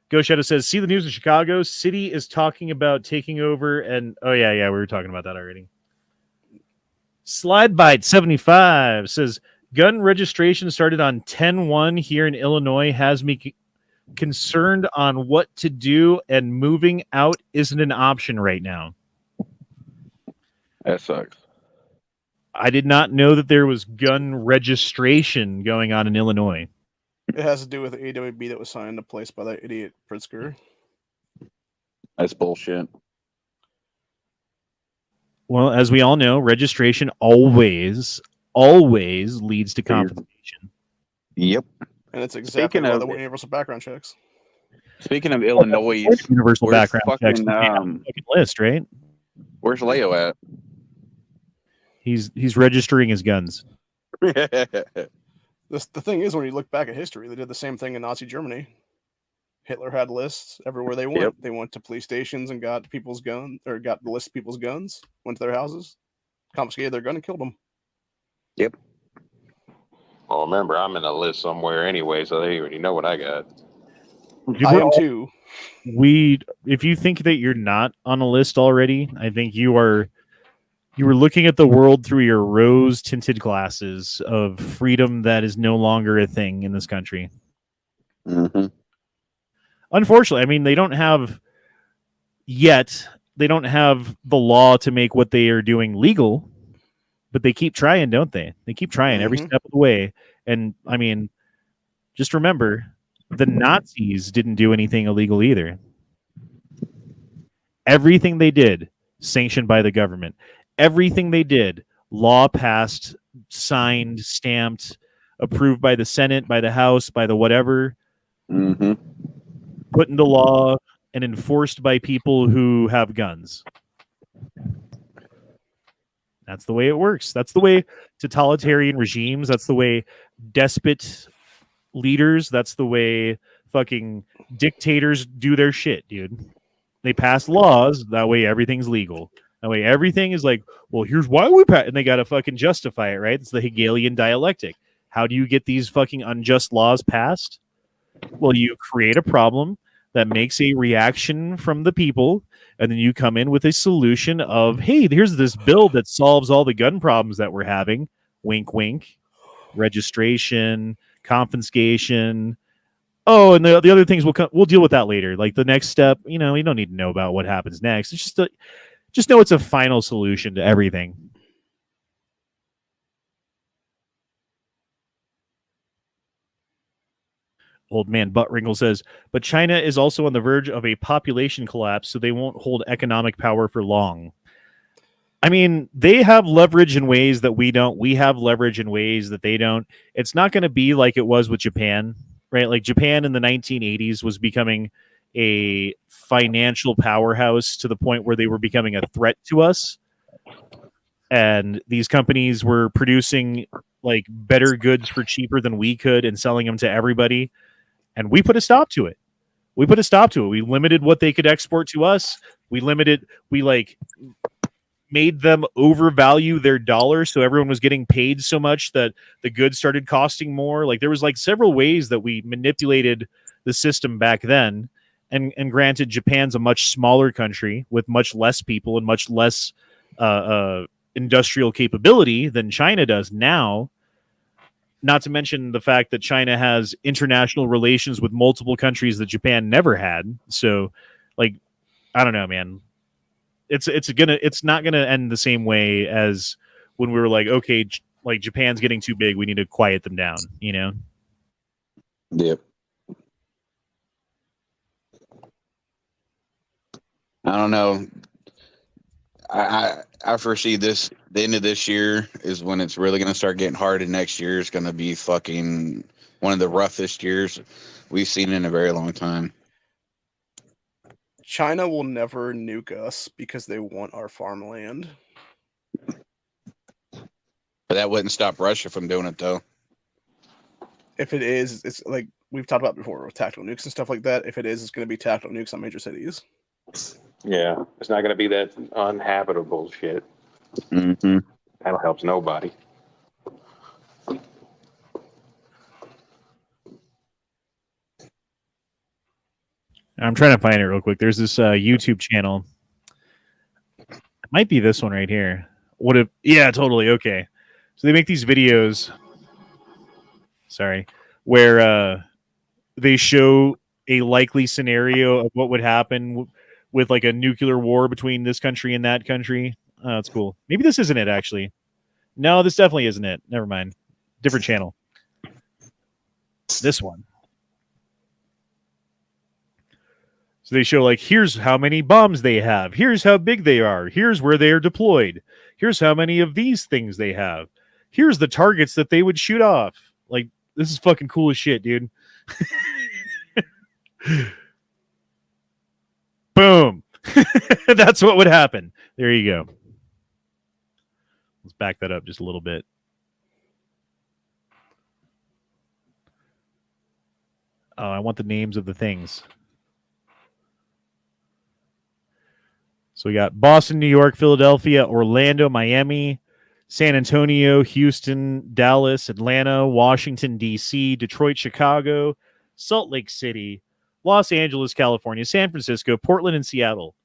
Ghost Shadow says, see the news in Chicago. City is talking about taking over, and oh yeah, we were talking about that already. Slidebite 75 says, gun registration started on 10/1 here in Illinois has me concerned on what to do, and moving out isn't an option right now. That sucks. I did not know that there was gun registration going on in Illinois. It has to do with the AWB that was signed into place by that idiot Pritzker. That's bullshit. Well, as we all know, registration always leads to confiscation. Yep. And it's exactly Speaking why of- they want universal background checks. Speaking of Illinois, Universal where's background checks fucking, fucking list, right? where's Leo at? He's registering his guns. The thing is, when you look back at history, they did the same thing in Nazi Germany. Hitler had lists everywhere they went. Yep. They went to police stations and got people's guns, or got the list of people's guns, went to their houses, confiscated their gun, and killed them. Yep. Well, remember, I'm in a list somewhere anyway, so they already know what I got. I am too. If you think that you're not on a list already, I think you were looking at the world through your rose-tinted glasses of freedom that is no longer a thing in this country. Mm-hmm. Unfortunately, I mean, they don't have the law to make what they are doing legal, but they keep trying, don't they? They keep trying every Mhm. step of the way. And I mean, just remember, the Nazis didn't do anything illegal either. Everything they did, sanctioned by the government. Everything they did, law passed, signed, stamped, approved by the Senate, by the House, by the whatever, Mm-hmm. put into law and enforced by people who have guns. That's the way it works. That's the way totalitarian regimes, that's the way despot leaders, that's the way fucking dictators do their shit, dude. They pass laws, that way everything's legal. That way everything is like, well, here's why we pass, and they got to fucking justify it, right? It's the Hegelian dialectic. How do you get these fucking unjust laws passed? Well, you create a problem that makes a reaction from the people, and then you come in with a solution of, hey, here's this bill that solves all the gun problems that we're having. Wink, wink. Registration, confiscation. Oh, and the other things we'll deal with that later. Like the next step, you don't need to know about what happens next. It's just know it's a final solution to everything. Old man Buttringle says, but China is also on the verge of a population collapse, so they won't hold economic power for long. I mean, they have leverage in ways that we don't. We have leverage in ways that they don't. It's not going to be like it was with Japan, right? Like Japan in the 1980s was becoming a financial powerhouse to the point where they were becoming a threat to us. And these companies were producing like better goods for cheaper than we could and selling them to everybody. And we put a stop to it. We limited what they could export to us. We made them overvalue their dollar, so everyone was getting paid so much that the goods started costing more. Like there was like several ways that we manipulated the system back then. And granted, Japan's a much smaller country with much less people and much less industrial capability than China does now. Not to mention the fact that China has international relations with multiple countries that Japan never had. So, like, I don't know, man. It's not gonna end the same way as when we were like, okay, like Japan's getting too big, we need to quiet them down. Yep. I don't know. I foresee the end of this year is when it's really going to start getting hard, and next year is going to be fucking one of the roughest years we've seen in a very long time. China will never nuke us because they want our farmland. But that wouldn't stop Russia from doing it, though. if it is, it's like we've talked about before with tactical nukes and stuff like that. If it is, it's going to be tactical nukes on major cities. Yeah, it's not going to be that uninhabitable shit. Mm-hmm. That'll help nobody. I'm trying to find it real quick. There's this YouTube channel. It might be this one right here. What if? Yeah, totally. Okay. So they make these videos. Sorry, where they show a likely scenario of what would happen with like a nuclear war between this country and that country. Oh, that's cool. Maybe this isn't it, actually. No, this definitely isn't it. Never mind. Different channel. This one. So they show, like, here's how many bombs they have. Here's how big they are. Here's where they are deployed. Here's how many of these things they have. Here's the targets that they would shoot off. Like, this is fucking cool as shit, dude. Boom. That's what would happen. There you go. Let's back that up just a little bit. Oh, I want the names of the things. So we got Boston, New York, Philadelphia, Orlando, Miami, San Antonio, Houston, Dallas, Atlanta, Washington, D.C., Detroit, Chicago, Salt Lake City, Los Angeles, California, San Francisco, Portland, and Seattle.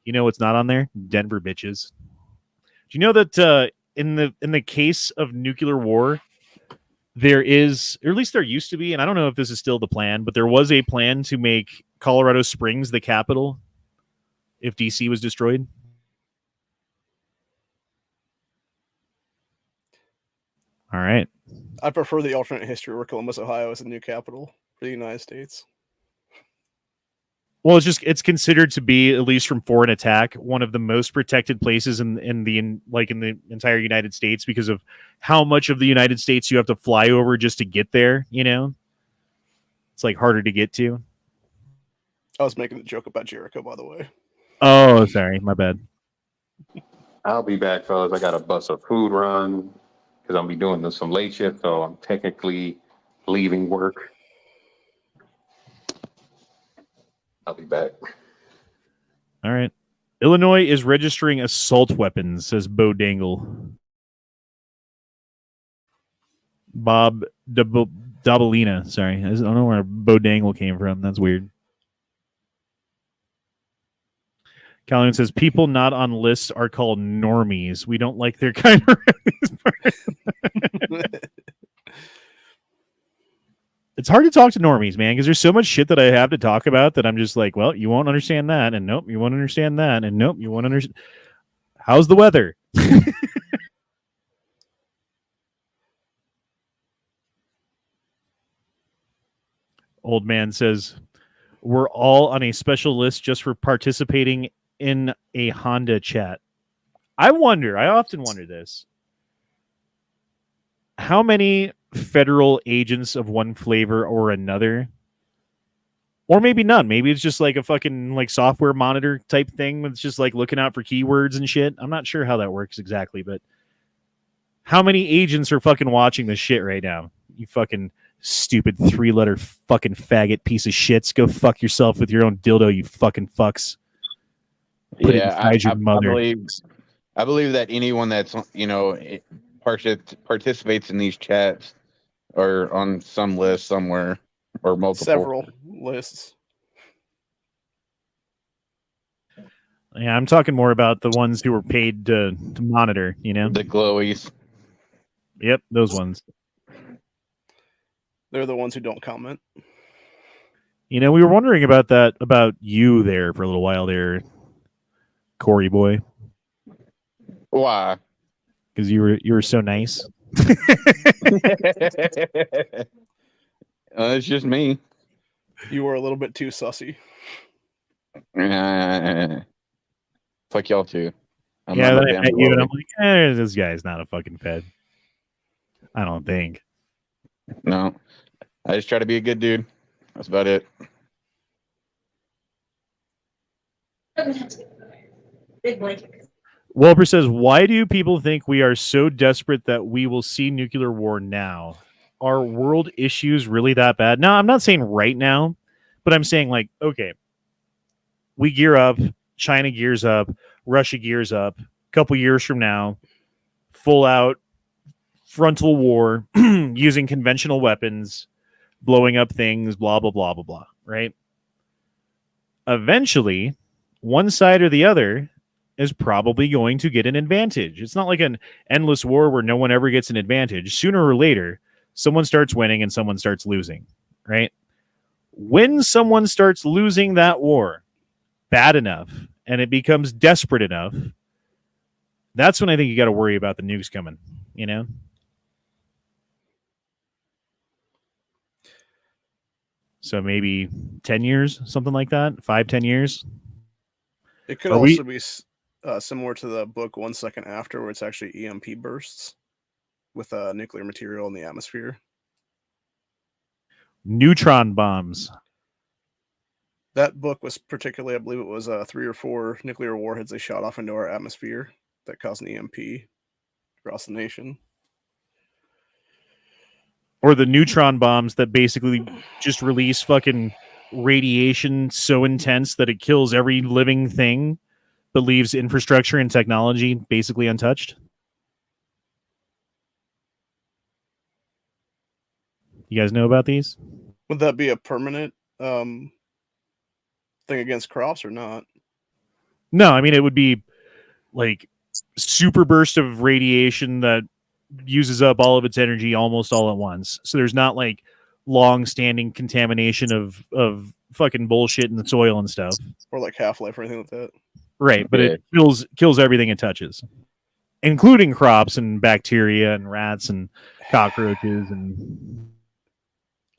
You know what's not on there? Denver, bitches. Do you know that in the case of nuclear war, there is, or at least there used to be, and I don't know if this is still the plan, but there was a plan to make Colorado Springs the capital if DC was destroyed? All right. I prefer the alternate history where Columbus, Ohio is the new capital for the United States. Well, it's considered to be, at least from foreign attack, one of the most protected places in the entire United States because of how much of the United States you have to fly over just to get there, you know? It's like harder to get to. I was making a joke about Jericho, by the way. Oh, sorry, my bad. I'll be back, fellas. I got to bust a food run because I'll be doing some late shift, so I'm technically leaving work. I'll be back. All right. Illinois is registering assault weapons, says Bo Dangle. Bob Dabalina. Sorry. I don't know where Bo Dangle came from. That's weird. Calhoun says people not on lists are called normies. We don't like their kind of. It's hard to talk to normies, man, because there's so much shit that I have to talk about that I'm just like, well, you won't understand that, and nope, you won't understand that, and nope, you won't understand. How's the weather? Old man says, we're all on a special list just for participating in a Honda chat. I often wonder this. How many federal agents of one flavor or another, or maybe none, maybe it's just like a fucking like software monitor type thing that's just like looking out for keywords and shit. I'm not sure how that works exactly, but how many agents are fucking watching this shit right now? You fucking stupid 3-letter fucking faggot piece of shits. Go fuck yourself with your own dildo, you fucking fucks. Put it inside your mother. I believe that anyone that's, participates in these chats or on some list somewhere or multiple. Several lists. Yeah, I'm talking more about the ones who were paid to monitor, you know? The glowies. Yep, those ones. They're the ones who don't comment. You know, we were wondering about that, about you there for a little while there, Corey boy. Why? Because you were so nice. It's just me. You were a little bit too sussy. Fuck y'all too. Yeah, then I met you and I'm like, this guy's not a fucking Fed. I don't think. No. I just try to be a good dude. That's about it. Big blanket. Welper says, why do people think we are so desperate that we will see nuclear war now? are world issues really that bad? No, I'm not saying right now, but I'm saying like, okay, we gear up, China gears up, Russia gears up. A couple years from now, full out frontal war using conventional weapons, blowing up things, blah, blah, blah, blah, blah, right? Eventually, one side or the other is probably going to get an advantage. It's not like an endless war where no one ever gets an advantage. Sooner or later, someone starts winning and someone starts losing, right? When someone starts losing that war bad enough and it becomes desperate enough, that's when I think you got to worry about the nukes coming, you know? So maybe 10 years, something like that, 5-10 years. It could Are also be similar to the book 1 Second After, where it's actually EMP bursts with nuclear material in the atmosphere. Neutron bombs. That book was particularly, I believe it was 3 or 4 nuclear warheads they shot off into our atmosphere that caused an EMP across the nation. Or the neutron bombs that basically just release fucking radiation so intense that it kills every living thing, but leaves infrastructure and technology basically untouched. You guys know about these? Would that be a permanent thing against crops or not? No, I mean, it would be like super burst of radiation that uses up all of its energy almost all at once. So there's not like long-standing contamination of fucking bullshit in the soil and stuff. Or like Half-Life or anything like that. Right, but it kills everything it touches, including crops and bacteria and rats and cockroaches and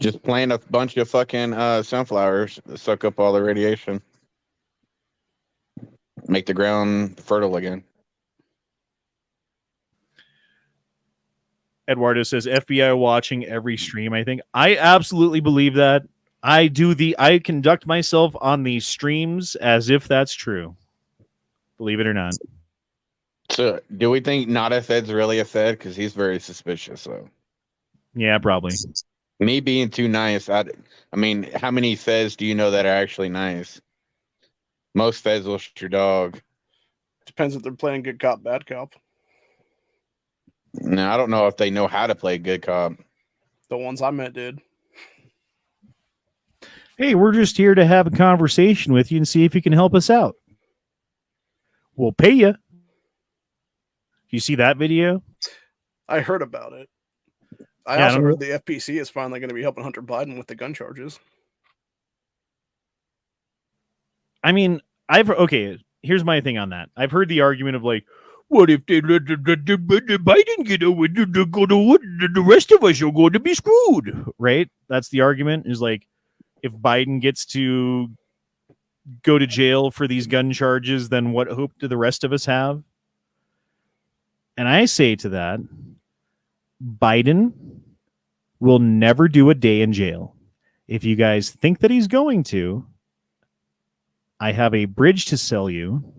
Just plant a bunch of fucking sunflowers that suck up all the radiation. Make the ground fertile again. Eduardo says FBI watching every stream. I think I absolutely believe that. I conduct myself on these streams as if that's true. Believe it or not. So, do we think not a Fed's really a Fed? Because he's very suspicious, though. Yeah, probably. Me being too nice, I mean, how many Feds do you know that are actually nice? Most Feds will shoot your dog. Depends if they're playing good cop, bad cop. Now, I don't know if they know how to play good cop. The ones I met did. Hey, we're just here to have a conversation with you and see if you can help us out. We'll pay you. You see that video? I heard about it. I also heard the FPC is finally going to be helping Hunter Biden with the gun charges. I mean, here's my thing on that. I've heard the argument of like, what if they let Biden get away? The rest of us are going to be screwed, right? That's the argument. Is like, if Biden gets to go to jail for these gun charges, then what hope do the rest of us have? And I say to that, Biden will never do a day in jail. If you guys think that he's going to, I have a bridge to sell you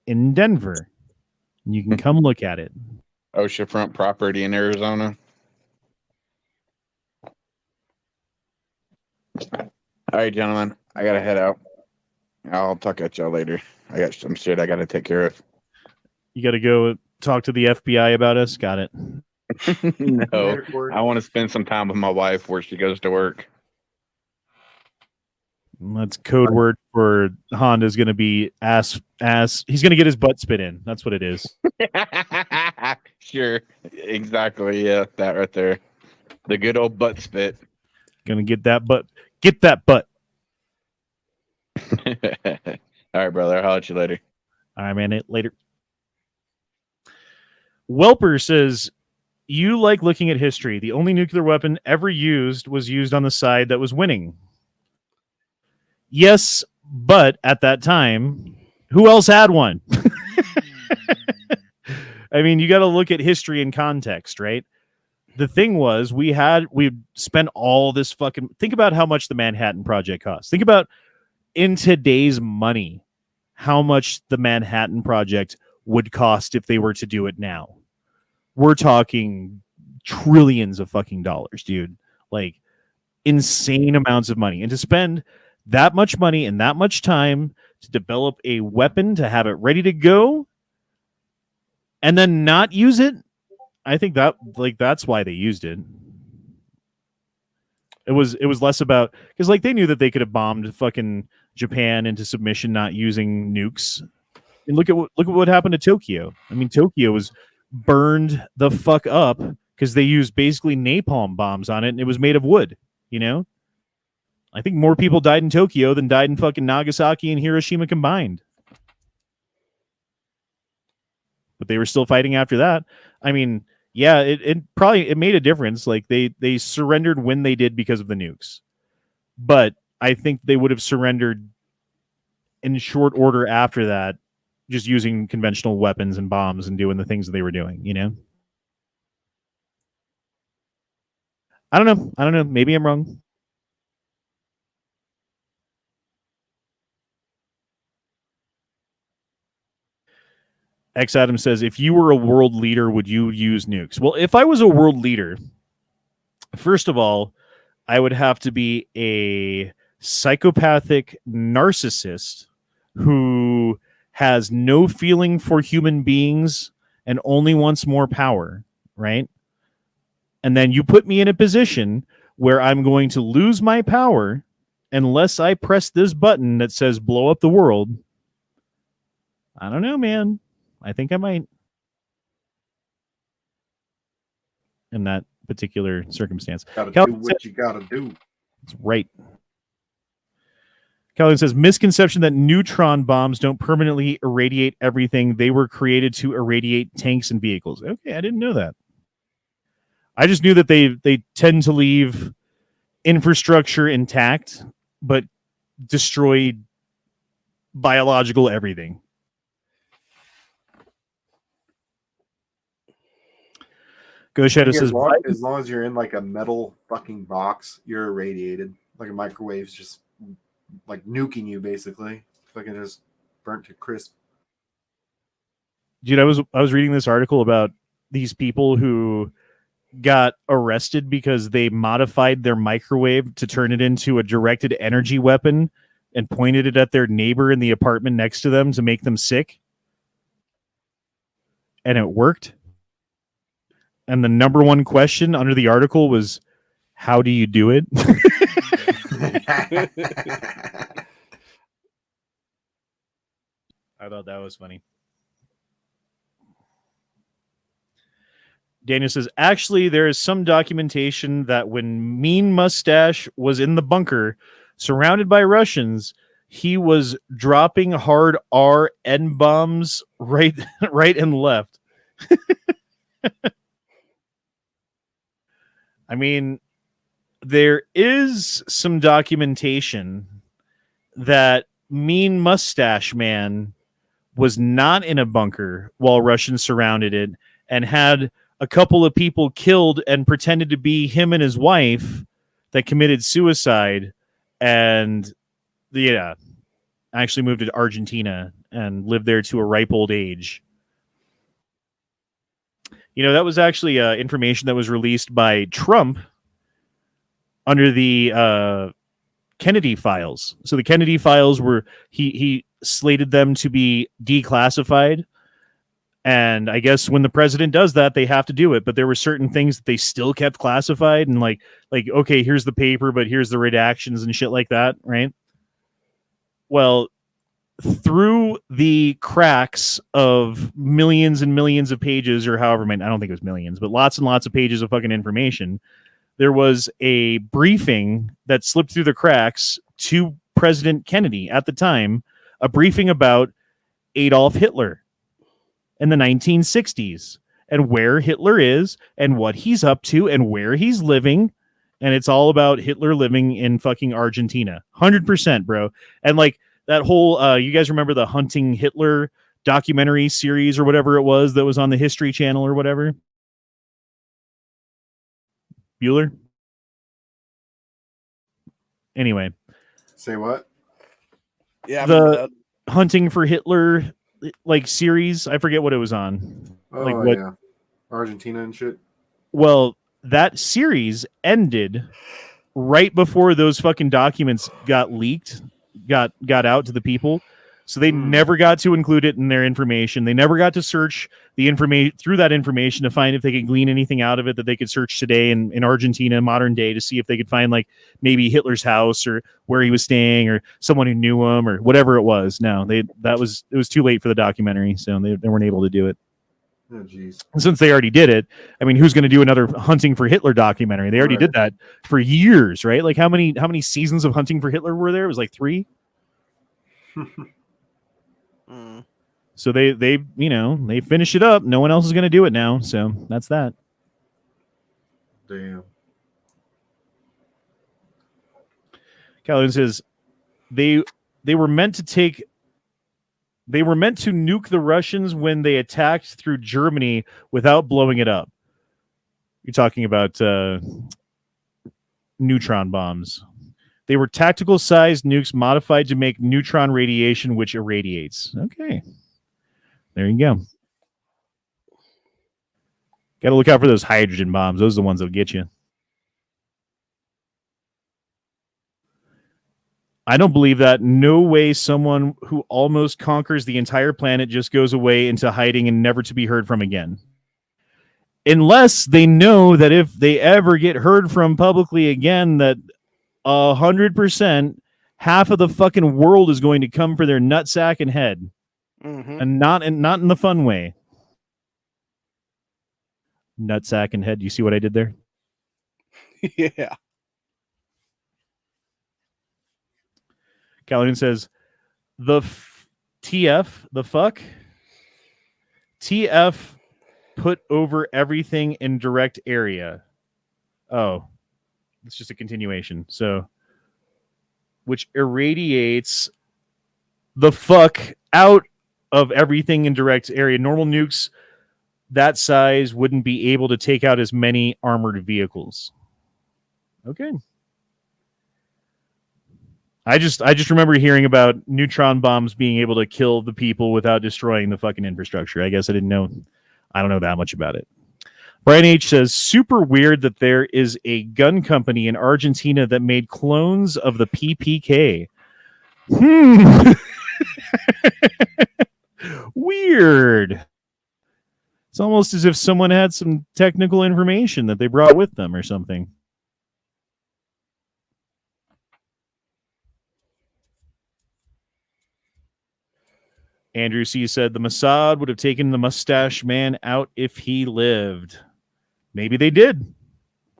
in Denver. You can come look at it. Oceanfront property in Arizona. All right, gentlemen. I gotta head out. I'll talk at y'all later. I got some shit I gotta take care of. You gotta go talk to the FBI about us? Got it. No. I want to spend some time with my wife where she goes to work. That's code word for Honda's going to be ass. He's going to get his butt spit in. That's what it is. Sure. Exactly. Yeah. That right there. The good old butt spit. Going to get that butt. Get that butt. All right, brother. I'll holler at you later. All right, man. Later. Welper says, you like looking at history. The only nuclear weapon ever used was used on the side that was winning. Yes, but at that time, who else had one? I mean, you got to look at history in context, right? The thing was, we spent all this fucking... Think about how much the Manhattan Project cost. Think about, in today's money, how much the Manhattan Project would cost if they were to do it now. We're talking trillions of fucking dollars, dude. Like insane amounts of money. And to spend that much money and that much time to develop a weapon, to have it ready to go, and then not use it, I think that that's why they used it. It was less about, because like they knew that they could have bombed fucking Japan into submission not using nukes. And look at what happened to Tokyo. I mean, Tokyo was burned the fuck up because they used basically napalm bombs on it, and it was made of wood. You know, I think more people died in Tokyo than died in fucking Nagasaki and Hiroshima combined. But they were still fighting after that. I mean, yeah, it probably made a difference. Like they surrendered when they did because of the nukes. But I think they would have surrendered in short order after that, just using conventional weapons and bombs and doing the things that they were doing, you know? I don't know. Maybe I'm wrong. X Adam says, if you were a world leader, would you use nukes? Well, if I was a world leader, first of all, I would have to be a psychopathic narcissist who has no feeling for human beings and only wants more power, right? And then you put me in a position where I'm going to lose my power unless I press this button that says blow up the world. I don't know, man. I think I might. In that particular circumstance. Gotta do what you gotta do. That's right. Calvin says, misconception that neutron bombs don't permanently irradiate everything. They were created to irradiate tanks and vehicles. Okay, I didn't know that. I just knew that they tend to leave infrastructure intact, but destroy biological everything. Go Shadow says, as long as you're in like a metal fucking box, you're irradiated. Like a microwave's just like nuking you, basically. Fucking just burnt to crisp. Dude, I was reading this article about these people who got arrested because they modified their microwave to turn it into a directed energy weapon and pointed it at their neighbor in the apartment next to them to make them sick. And it worked. And the number one question under the article was, how do you do it? I thought that was funny. Daniel says, actually, there is some documentation that when Mean Mustache was in the bunker, surrounded by Russians, he was dropping hard RN bombs right and left. I mean, there is some documentation that Mean Mustache Man was not in a bunker while Russians surrounded it and had a couple of people killed and pretended to be him and his wife that committed suicide and actually moved to Argentina and lived there to a ripe old age. You know, that was actually information that was released by Trump under the Kennedy files. So the Kennedy files were, he slated them to be declassified. And I guess when the president does that, they have to do it. But there were certain things that they still kept classified. And like, okay, here's the paper, but here's the redactions and shit like that, right? Well, through the cracks of millions and millions of pages, or however many, I don't think it was millions, but lots and lots of pages of fucking information, there was a briefing that slipped through the cracks to President Kennedy at the time, a briefing about Adolf Hitler in the 1960s and where Hitler is and what he's up to and where he's living. And it's all about Hitler living in fucking Argentina. 100%, bro. And like, that whole, you guys remember the Hunting Hitler documentary series or whatever it was that was on the History Channel or whatever? Bueller? Anyway. Say what? Yeah, the Hunting for Hitler like series. I forget what it was on. Oh, like what? Yeah. Argentina and shit. Well, that series ended right before those fucking documents got leaked, got out to the people. So they never got to include it in their information. They never got to search the information through that information to find if they could glean anything out of it that they could search today in Argentina, modern day, to see if they could find like maybe Hitler's house or where he was staying or someone who knew him or whatever it was. No, it was too late for the documentary, so they weren't able to do it. Oh, jeez. Since they already did it, I mean, who's going to do another Hunting for Hitler documentary? They already did that for years, right? Like how many seasons of Hunting for Hitler were there? It was like 3. So they they finish it up. No one else is going to do it now, so that's that. Damn. Calhoun says they were meant to nuke the Russians when they attacked through Germany without blowing it up. You're talking about neutron bombs. They were tactical-sized nukes modified to make neutron radiation, which irradiates. Okay. There you go. Got to look out for those hydrogen bombs. Those are the ones that'll get you. I don't believe that. No way someone who almost conquers the entire planet just goes away into hiding and never to be heard from again. Unless they know that if they ever get heard from publicly again, that 100% half of the fucking world is going to come for their nutsack and head. And not in the fun way. Nutsack and head. You see what I did there? Yeah. Calhoun says, TF, the fuck? TF put over everything in direct area. Oh, it's just a continuation. So, which irradiates the fuck out of everything in direct area. Normal nukes that size wouldn't be able to take out as many armored vehicles. Okay. I just remember hearing about neutron bombs being able to kill the people without destroying the fucking infrastructure. I guess I don't know that much about it. Brian H says, super weird that there is a gun company in Argentina that made clones of the PPK. Weird. It's almost as if someone had some technical information that they brought with them or something. Andrew C. said the Mossad would have taken the mustache man out if he lived. Maybe they did.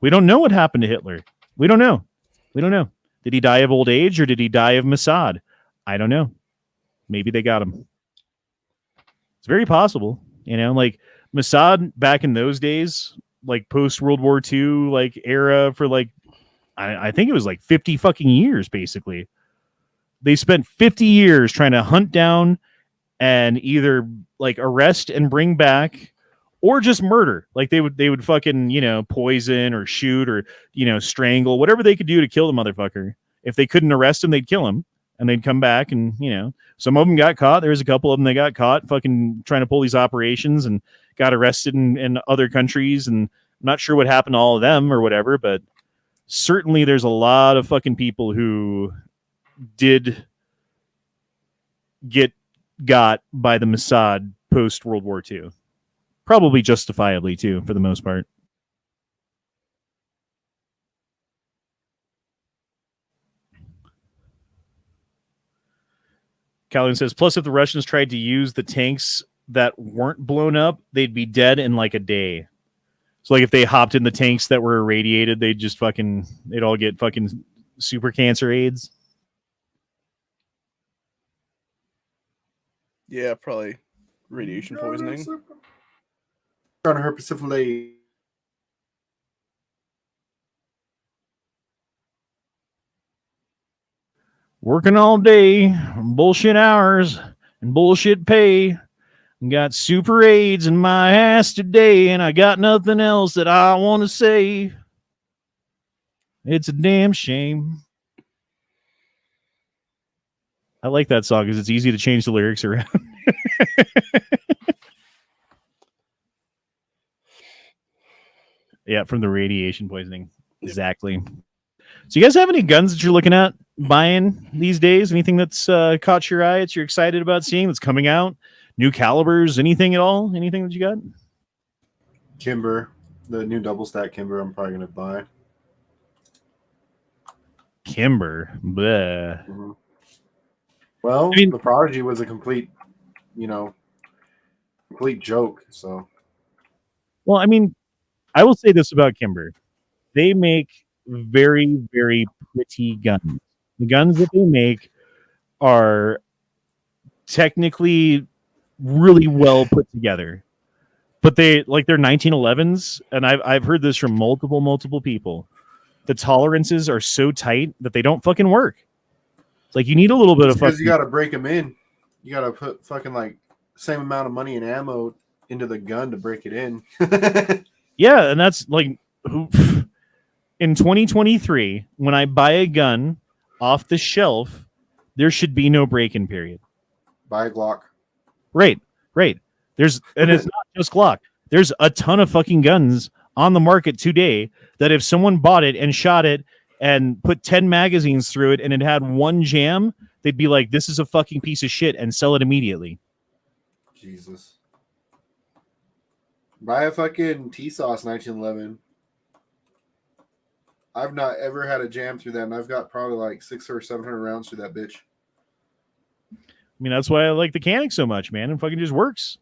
We don't know what happened to Hitler. We don't know. Did he die of old age or did he die of Mossad? I don't know. Maybe they got him. It's very possible. Like Mossad back in those days, like post World War II, like era for like, I think it was like 50 fucking years, basically. They spent 50 years trying to hunt down and either like arrest and bring back or just murder. Like they would fucking, poison or shoot or, strangle, whatever they could do to kill the motherfucker. If they couldn't arrest him, they'd kill him and they'd come back and, some of them got caught. There was a couple of them that got caught fucking trying to pull these operations and got arrested in other countries. And I'm not sure what happened to all of them or whatever, but certainly there's a lot of fucking people who did got by the Mossad post World War II. Probably justifiably too, for the most part. Calhoun says, plus if the Russians tried to use the tanks that weren't blown up, they'd be dead in like a day. So like if they hopped in the tanks that were irradiated, they'd all get fucking super cancer AIDS. Yeah, probably radiation poisoning. On her Pacific. Working all day, bullshit hours, and bullshit pay. Got super AIDS in my ass today, and I got nothing else that I want to say. It's a damn shame. I like that song because it's easy to change the lyrics around. Yeah, from the radiation poisoning. Exactly. So you guys have any guns that you're looking at buying these days? Anything that's caught your eye that you're excited about seeing that's coming out? New calibers? Anything at all? Anything that you got? Kimber, the new double stack Kimber, I'm probably gonna buy. Kimber. Bleh. Mm-hmm. Well, I mean- the Prodigy was a complete joke. So, Well, I mean, I will say this about Kimber. They make very, very pretty guns. The guns that they make are technically really well put together. But they're 1911s, and I've heard this from multiple people. The tolerances are so tight that they don't fucking work. It's like you need a little bit of because fucking. you got to break them in. You got to put fucking like same amount of money and ammo into the gun to break it in. Yeah, and that's like in 2023, when I buy a gun off the shelf, there should be no break-in period. Buy a Glock. Right. And it's not just Glock. There's a ton of fucking guns on the market today that if someone bought it and shot it and put 10 magazines through it and it had one jam, they'd be like, this is a fucking piece of shit, and sell it immediately. Jesus. Buy a fucking T-Sauce 1911. I've not ever had a jam through that, and I've got probably like 600 or 700 rounds through that bitch. I mean, that's why I like the Canic so much, man. It fucking just works.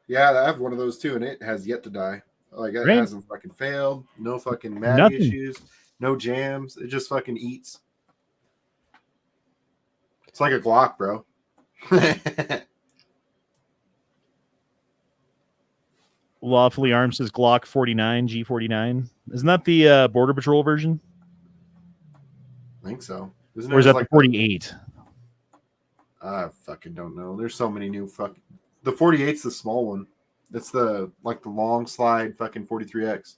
Yeah, I have one of those too, and it has yet to die. Like, it Right. hasn't fucking failed. No fucking mag Nothing. issues. No jams. It just fucking eats. It's like a Glock, bro. Lawfully Armed says Glock 49, G49. Isn't that the Border Patrol version? I think so. Isn't Or is it that like the 48? I fucking don't know. There's so many new fucking. The 48's the small one. That's the long slide fucking 43X.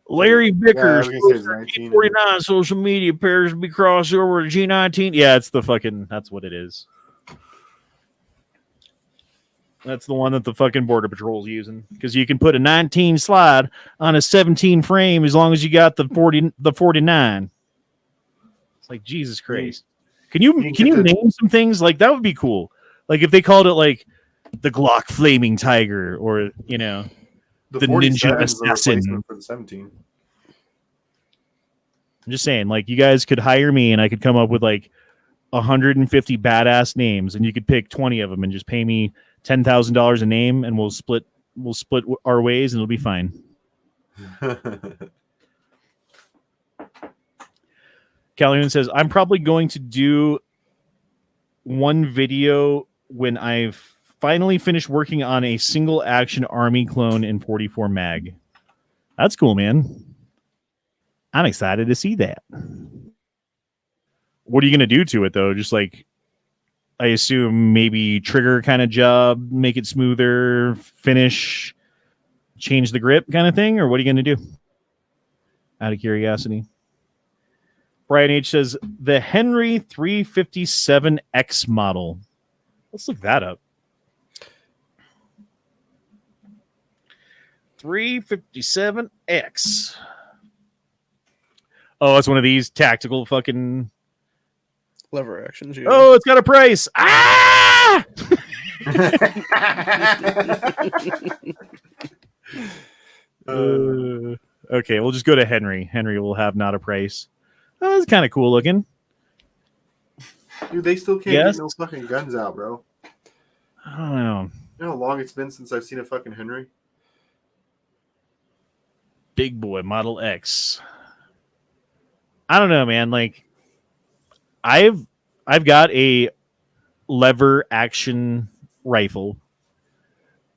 Larry Yeah, I Bickers, was gonna say it's 19. G49 social media pairs to be crossed over to G19. Yeah, it's the fucking, that's what it is. That's the one that the fucking Border Patrol's using. Because you can put a 19 slide on a 17 frame as long as you got the 49. It's like, Jesus Christ. Can you name some things? Like, that would be cool. Like, if they called it, like, the Glock Flaming Tiger, or, you know, the Ninja 47 is the Assassin. replacement for the 17. I'm just saying, like, you guys could hire me and I could come up with, like, 150 badass names, and you could pick 20 of them and just pay me $10,000 a name, and we'll split our ways, and it'll be fine. Calhoun says, I'm probably going to do one video when I've finally finished working on a single action army clone in 44 mag. That's cool, man. I'm excited to see that. What are you going to do to it, though? Just like, I assume maybe trigger kind of job, make it smoother, finish, change the grip kind of thing? Or what are you going to do? Out of curiosity. Brian H. says, the Henry 357X model. Let's look that up. 357X. Oh, it's one of these tactical fucking... Lever actions. Yeah. Oh, it's got a price. Ah! Okay, we'll just go to Henry. Henry will have not a price. Oh, it's kind of cool looking. Dude, they still can't Yes. get no fucking guns out, bro. I don't know. You know how long it's been since I've seen a fucking Henry? Big boy Model X. I don't know, man. Like, I've got a lever action rifle,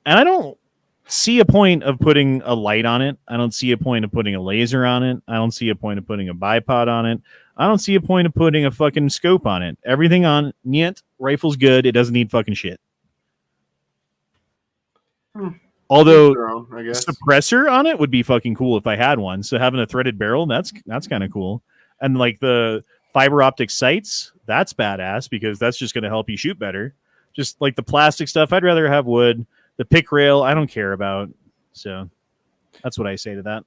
and I don't see a point of putting a light on it. I don't see a point of putting a laser on it. I don't see a point of putting a bipod on it. I don't see a point of putting a fucking scope on it. Everything on Niet rifle's good. It doesn't need fucking shit. Although Their own, I guess. suppressor on it would be fucking cool if I had one. So having a threaded barrel, that's kind of cool. And like the fiber optic sights, that's badass because that's just going to help you shoot better. Just like the plastic stuff, I'd rather have wood. The pick rail, I don't care about. So that's what I say to that.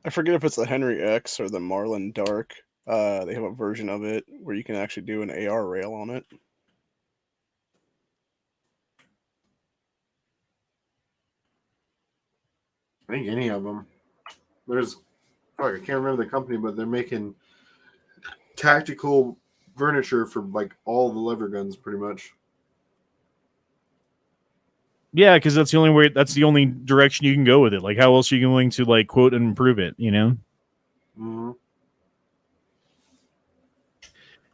I forget if it's the Henry X or the Marlin Dark. They have a version of it where you can actually do an AR rail on it. I think any of them. There's, I can't remember the company, but they're making tactical furniture for like all the lever guns, pretty much. Yeah, because that's the only way. That's the only direction you can go with it. Like, how else are you going to like quote and improve it? You know. Mm-hmm.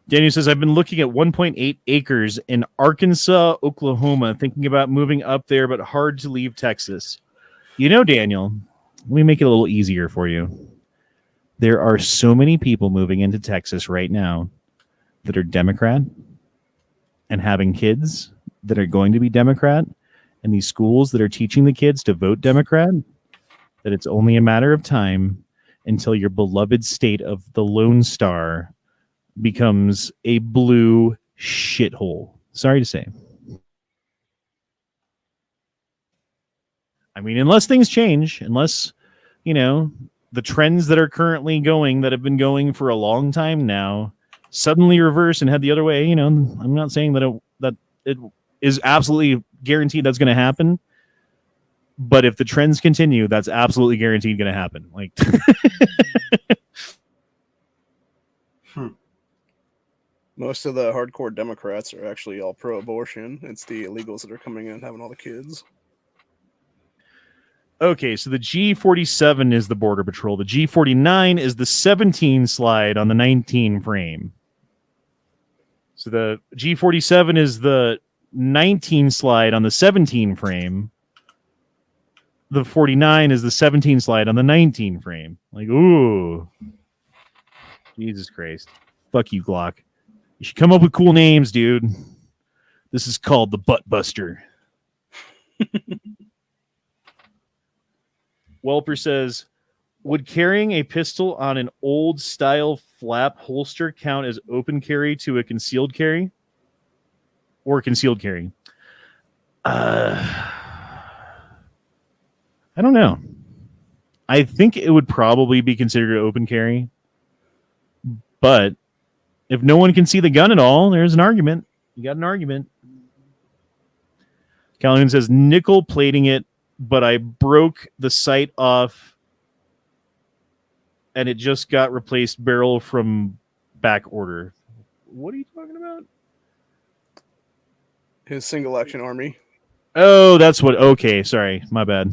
Daniel says, I've been looking at 1.8 acres in Arkansas, Oklahoma, thinking about moving up there, but hard to leave Texas. You know, Daniel, let me make it a little easier for you. There are so many people moving into Texas right now that are Democrat and having kids that are going to be Democrat, and these schools that are teaching the kids to vote Democrat, that it's only a matter of time until your beloved state of the Lone Star becomes a blue shithole. Sorry to say. I mean, unless things change, unless, you know, the trends that are currently going, that have been going for a long time now, suddenly reverse and head the other way, you know, I'm not saying that it is absolutely guaranteed that's going to happen. But if the trends continue, that's absolutely guaranteed going to happen. Like, Most of the hardcore Democrats are actually all pro-abortion. It's the illegals that are coming in having all the kids. okay, so the G47 is the Border Patrol. The G49 is the 17 slide on the 19 frame. So the G47 is the 19 slide on the 17 frame. The 49 is the 17 slide on the 19 frame. Like, ooh. Jesus Christ. Fuck you, Glock. You should come up with cool names, dude. This is called the Butt Buster. Welper says, would carrying a pistol on an old style flap holster count as open carry to a concealed carry? Or concealed carry? I don't know. I think it would probably be considered an open carry. But if no one can see the gun at all, there's an argument. You got an argument. Calhoun says, nickel plating it, but I broke the sight off and it just got replaced barrel from back order. What are you talking about? His single action army. Oh, that's what. Okay, sorry. My bad.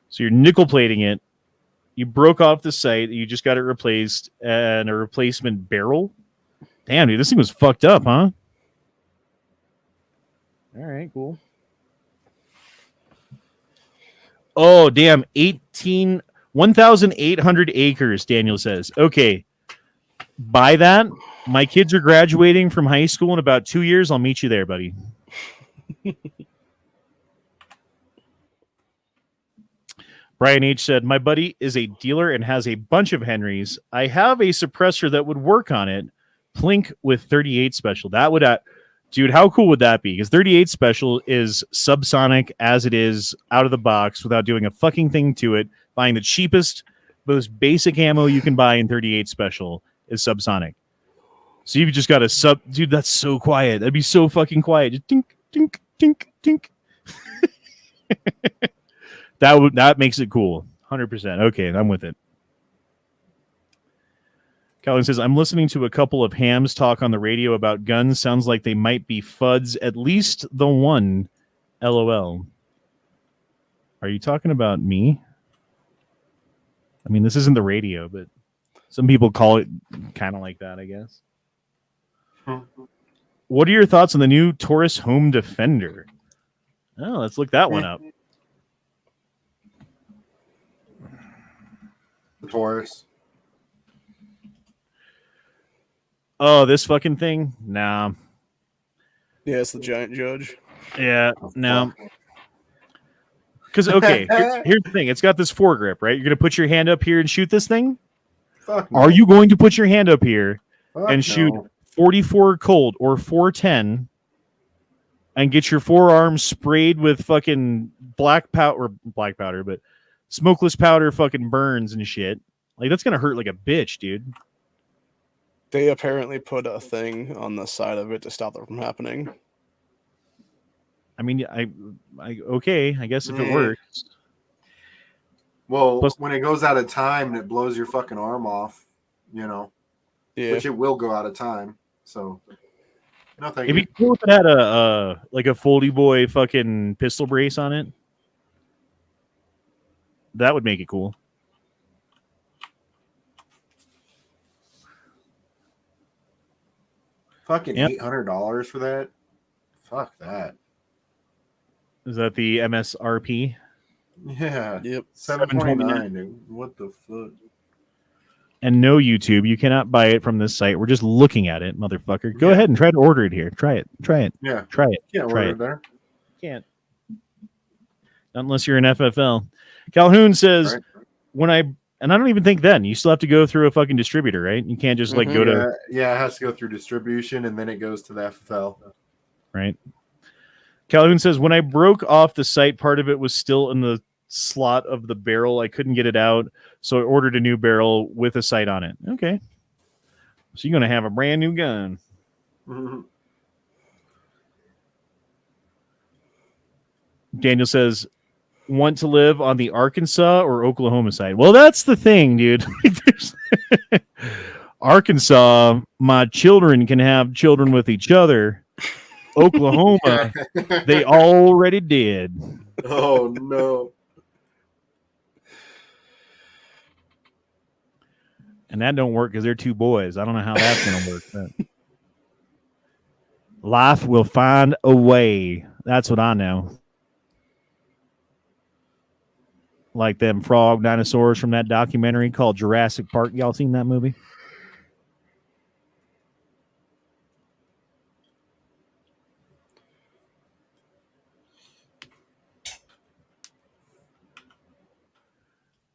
So you're nickel plating it. You broke off the sight. You just got it replaced and a replacement barrel. Damn, dude, this thing was fucked up, huh? All right, cool. Oh, damn. 1,800 acres, Daniel says. Okay. Buy that. My kids are graduating from high school in about 2 years. I'll meet you there, buddy. Brian H. said, my buddy is a dealer and has a bunch of Henrys. I have a suppressor that would work on it. Plink with 38 special. That would... dude, how cool would that be? Because 38 special is subsonic as it is out of the box without doing a fucking thing to it. Buying the cheapest, most basic ammo you can buy in 38 special is subsonic. So you've just got a sub... Dude, that's so quiet. That'd be so fucking quiet. Just tink, tink, tink, tink. That makes it cool. 100%. Okay, I'm with it. Colin says, I'm listening to a couple of hams talk on the radio about guns. Sounds like they might be FUDs, at least the one. LOL. Are you talking about me? I mean, this isn't the radio, but some people call it kind of like that, I guess. What are your thoughts on the new Taurus Home Defender? Oh, let's look that one up. The Taurus. Oh, this fucking thing? Nah. Yeah, it's the giant judge. Yeah, no. Because, okay, here's the thing. It's got this foregrip, right? You're going to put your hand up here and shoot this thing? Fuck no. Are you going to put your hand up here Fuck and shoot no. 44 Colt or 410 and get your forearms sprayed with fucking black powder, but smokeless powder fucking burns and shit? Like, that's going to hurt like a bitch, dude. They apparently put a thing on the side of it to stop that from happening. I mean, I okay, I guess if it Yeah. works. Well, Plus- when it goes out of time and it blows your fucking arm off, you know, Yeah. which it will go out of time. So, no, thank It'd you. be cool if it had a like a Foldy Boy fucking pistol brace on it. That would make it cool. Fucking Yep. $800 for that? Fuck that. Is that the MSRP? Yeah. Yep. $729, dude. What the fuck? And no, YouTube, you cannot buy it from this site. We're just looking at it, motherfucker. Go Yeah. ahead and try to order it here. Try it. Try it. Yeah. Try it. Can't Try order it. it there. Can't. Not unless you're an FFL. Calhoun says, Right. and I don't even think then. You still have to go through a fucking distributor, right? You can't just like Mhm. go to, Yeah, it has to go through distribution and then it goes to the FFL. right? Calhoun says, when I broke off the sight, part of it was still in the slot of the barrel. I couldn't get it out, so I ordered a new barrel with a sight on it. Okay. So you're going to have a brand new gun. Daniel says, want to live on the Arkansas or Oklahoma side? Well, that's the thing, dude. Arkansas, my children can have children with each other. Oklahoma, they already did. Oh, no. And that don't work because they're two boys. I don't know how that's going to work. But life will find a way. That's what I know. Like them frog dinosaurs from that documentary called Jurassic Park. Y'all seen that movie?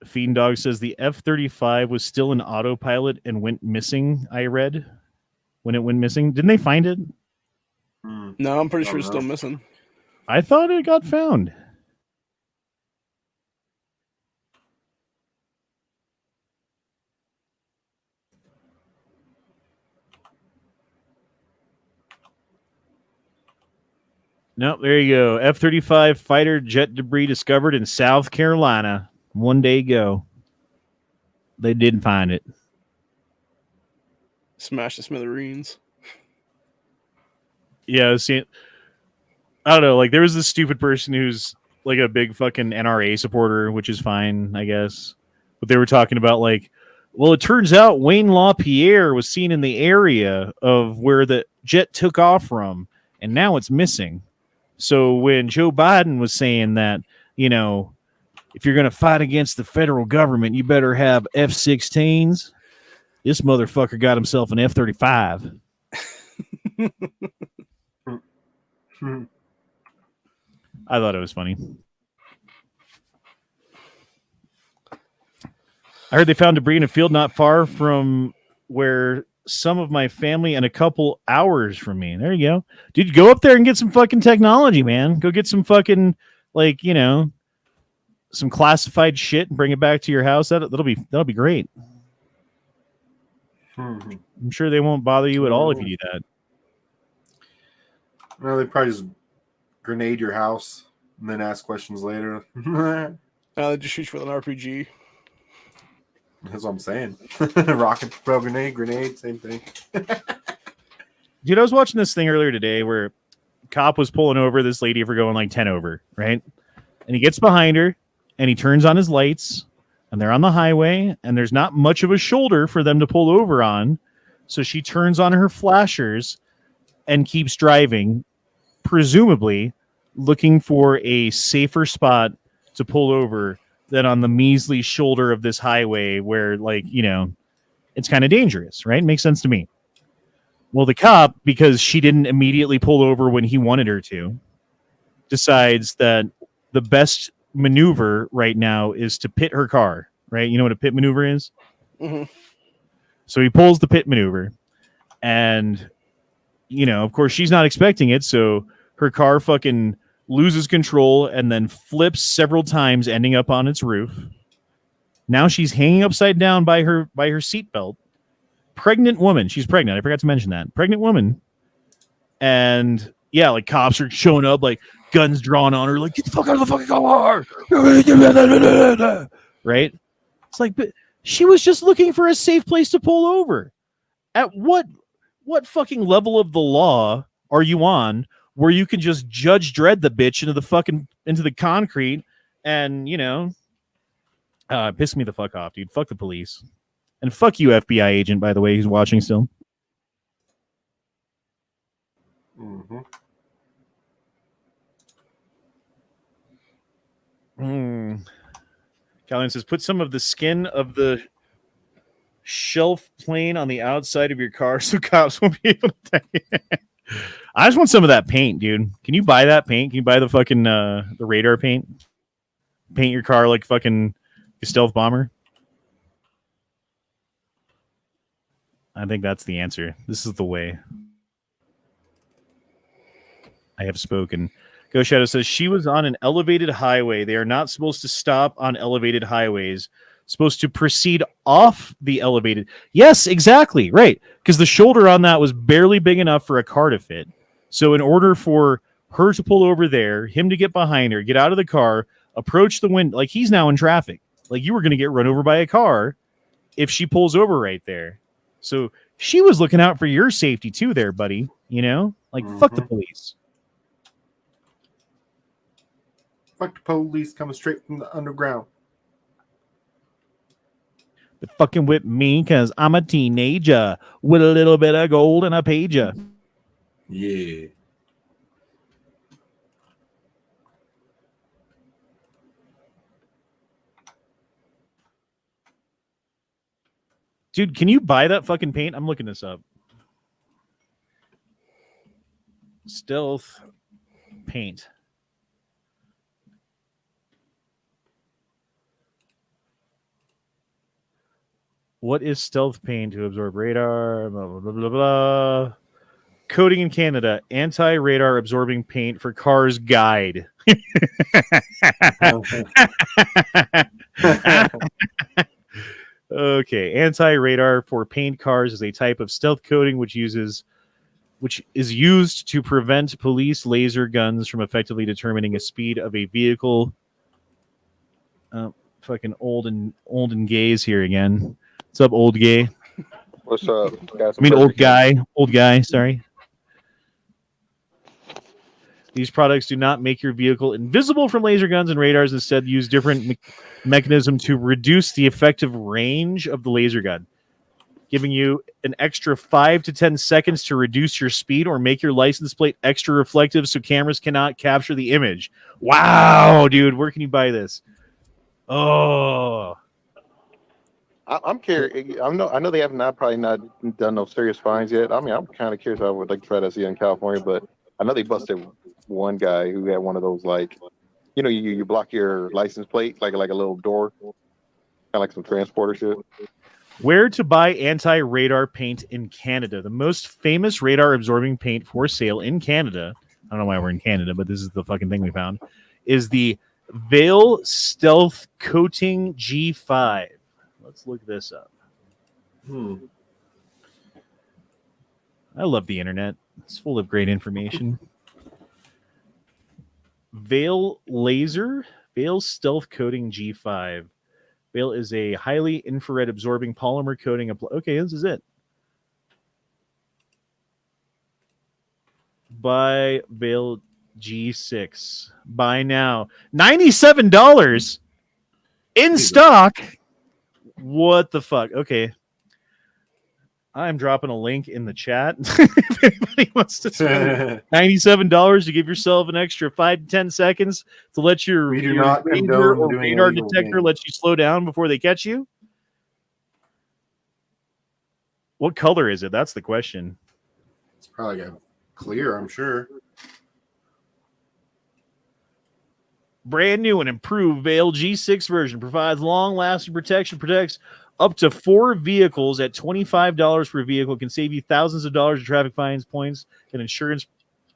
Fiend Dog says the F-35 was still in autopilot and went missing. I read when it went missing. Didn't they find it? No, I'm pretty sure it's still missing. I thought it got found. Nope, there you go. F-35 fighter jet debris discovered in South Carolina. One day ago. They did find it. Smash the smithereens. Yeah, see, I don't know. Like, there was this stupid person who's like a big fucking NRA supporter, which is fine, I guess. But they were talking about like, well, it turns out Wayne LaPierre was seen in the area of where the jet took off from, and now it's missing. So when Joe Biden was saying that, you know, if you're going to fight against the federal government, you better have F-16s. This motherfucker got himself an F-35. I thought it was funny. I heard they found debris in a field not far from where some of my family and a couple hours from me. There you go. Dude, go up there and get some fucking technology, man. Go get some fucking, like, you know, some classified shit and bring it back to your house. That'll be great. I'm sure they won't bother you at all if you do that. Well, they probably just grenade your house and then ask questions later. They just shoot you with an RPG. That's what I'm saying. Rocket propel grenade, same thing. Dude, I was watching this thing earlier today where a cop was pulling over this lady for going like 10 over, right? And he gets behind her and he turns on his lights and they're on the highway and there's not much of a shoulder for them to pull over on. So she turns on her flashers and keeps driving, presumably looking for a safer spot to pull over than on the measly shoulder of this highway where, like, you know, it's kind of dangerous, right? Makes sense to me. Well, the cop, because she didn't immediately pull over when he wanted her to, decides that the best maneuver right now is to pit her car, right? You know what a pit maneuver is? Mm-hmm. So he pulls the pit maneuver, and of course she's not expecting it, so her car fucking loses control and then flips several times, ending up on its roof. Now she's hanging upside down by her seatbelt. Pregnant woman. She's pregnant. I forgot to mention that. Pregnant woman. And yeah, like cops are showing up, like guns drawn on her, like, get the fuck out of the fucking car. Right? It's like, but she was just looking for a safe place to pull over. At what fucking level of the law are you on where you can just Judge Dredd the bitch into the concrete and piss me the fuck off, dude. Fuck the police. And fuck you, FBI agent, by the way, who's watching still. Mm-hmm. Calvin says, put some of the skin of the shelf plane on the outside of your car so cops won't be able to take it. I just want some of that paint, dude. Can you buy that paint? Can you buy the fucking the radar paint? Paint your car like fucking a stealth bomber? I think that's the answer. This is the way. I have spoken. Go Shadow says she was on an elevated highway. They are not supposed to stop on elevated highways. Supposed to proceed off the elevated. Yes, exactly. Right. Because the shoulder on that was barely big enough for a car to fit. So in order for her to pull over there, him to get behind her, get out of the car, approach the window, like he's now in traffic. Like you were going to get run over by a car if she pulls over right there. So she was looking out for your safety too there, buddy. Like fuck the police. Fuck the police coming straight from the underground. They fucking whip me because I'm a teenager with a little bit of gold and a pager. Yeah. Dude, can you buy that fucking paint? I'm looking this up. Stealth paint. What is stealth paint to absorb radar? Blah, blah, blah, blah, blah. Coating in Canada. Anti-radar absorbing paint for cars guide. Okay. Anti-radar for paint cars is a type of stealth coating which is used to prevent police laser guns from effectively determining a speed of a vehicle. Fucking old and gays here again. What's up, old gay? What's up? Old guy. Sorry. These products do not make your vehicle invisible from laser guns and radars. Instead, use different mechanism to reduce the effective range of the laser gun, giving you an extra 5 to 10 seconds to reduce your speed or make your license plate extra reflective so cameras cannot capture the image. Wow, dude, where can you buy this? Oh. I'm curious. I know they have probably not done no serious fines yet. I mean, I'm kind of curious. I would like to try to see it in California, but I know they busted one guy who had one of those, like, you block your license plate like a little door, kind of like some transporter shit. Where to buy anti-radar paint in Canada? The most famous radar absorbing paint for sale in Canada, I don't know why we're in Canada, but this is the fucking thing we found, is the Veil Stealth Coating G5. Let's look this up. I love the internet. It's full of great information. Veil Stealth Coating G5. Veil is a highly infrared absorbing polymer coating. Okay, this is it. Buy Veil G6. Buy now. $97 in stock. What the fuck? Okay. I'm dropping a link in the chat. If anybody wants to spend $97 to give yourself an extra 5 to 10 seconds to let your radar detector let you slow down before they catch you. What color is it? That's the question. It's probably got clear, I'm sure. Brand new and improved Veil G6 version provides long-lasting protection, protects Up to 4 vehicles at $25 per vehicle can save you thousands of dollars in traffic fines, points, and insurance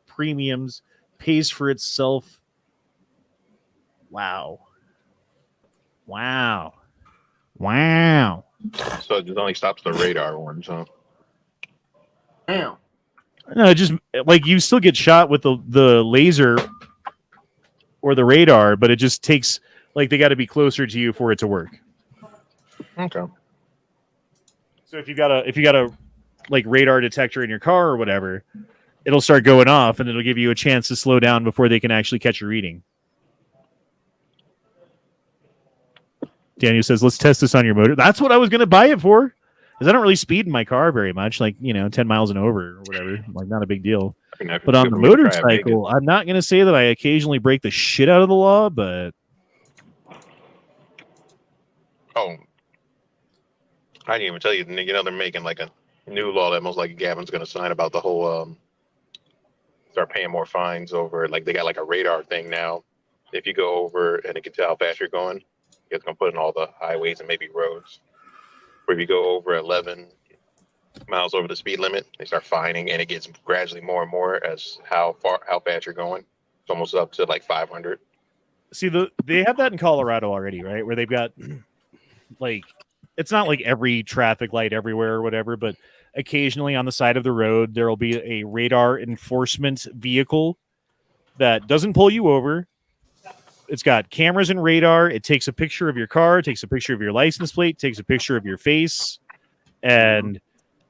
premiums. Pays for itself. Wow. Wow. Wow. So it only stops the radar ones, huh? Damn. No, just like you still get shot with the laser or the radar, but it just takes like they got to be closer to you for it to work. Okay. So if you got a like radar detector in your car or whatever, it'll start going off and it'll give you a chance to slow down before they can actually catch your reading. Daniel says, let's test this on your motor. That's what I was going to buy it for. Because I don't really speed in my car very much, like, 10 miles and over or whatever. Like, not a big deal. But on the motorcycle, I'm not going to say that I occasionally break the shit out of the law, but... Oh. I didn't even tell you, they're making like a new law that most likely Gavin's going to sign about the whole, start paying more fines over, like, they got like a radar thing now. If you go over and it can tell how fast you're going, it's going to put in all the highways and maybe roads. Where if you go over 11 miles over the speed limit, they start fining, and it gets gradually more and more as how fast you're going. It's almost up to like 500. See, they have that in Colorado already, right? Where they've got like, it's not like every traffic light everywhere or whatever, but occasionally on the side of the road, there will be a radar enforcement vehicle that doesn't pull you over. It's got cameras and radar. It takes a picture of your car, takes a picture of your license plate, takes a picture of your face, and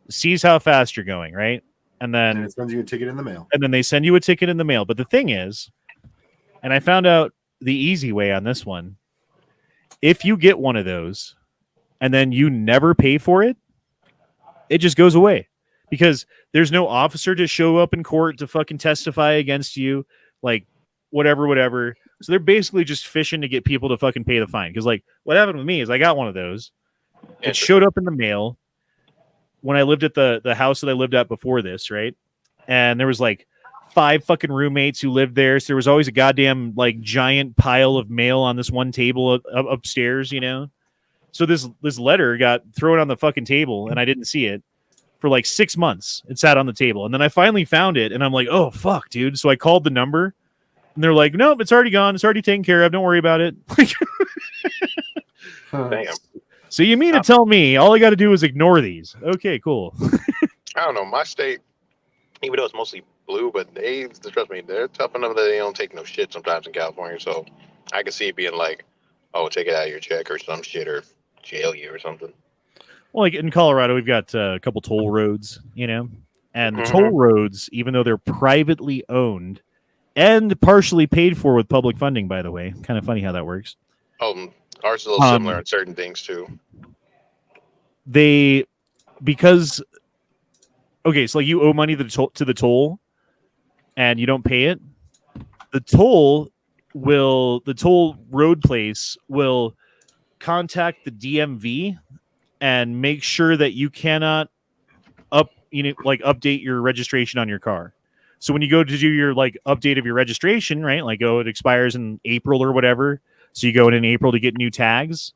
sees how fast you're going, right? And then it sends you a ticket in the mail. And then they send you a ticket in the mail. But the thing is, and I found out the easy way on this one, if you get one of those and then you never pay for it, it just goes away. Because there's no officer to show up in court to fucking testify against you, like whatever. So they're basically just fishing to get people to fucking pay the fine. Because, like, what happened with me is I got one of those. It showed up in the mail when I lived at the house that I lived at before this, right? And there was, like, 5 fucking roommates who lived there. So there was always a goddamn, like, giant pile of mail on this one table upstairs, So this letter got thrown on the fucking table, and I didn't see it. For, like, 6 months. It sat on the table. And then I finally found it, and I'm like, oh, fuck, dude. So I called the number. And they're like, nope, it's already gone. It's already taken care of. Don't worry about it. Damn. So you mean to tell me all I got to do is ignore these? Okay, cool. I don't know. My state, even though it's mostly blue, but trust me, they're tough enough that they don't take no shit sometimes in California. So I can see it being like, oh, take it out of your check or some shit or jail you or something. Well, like in Colorado, we've got a couple toll roads, and the toll roads, even though they're privately owned, and partially paid for with public funding, by the way. Kind of funny how that works. Ours is a little similar in certain things, too. So like you owe money to the toll, and you don't pay it. The toll road place will contact the DMV and make sure that you cannot update your registration on your car. So when you go to do your like update of your registration, right? Like, it expires in April or whatever. So you go in April to get new tags.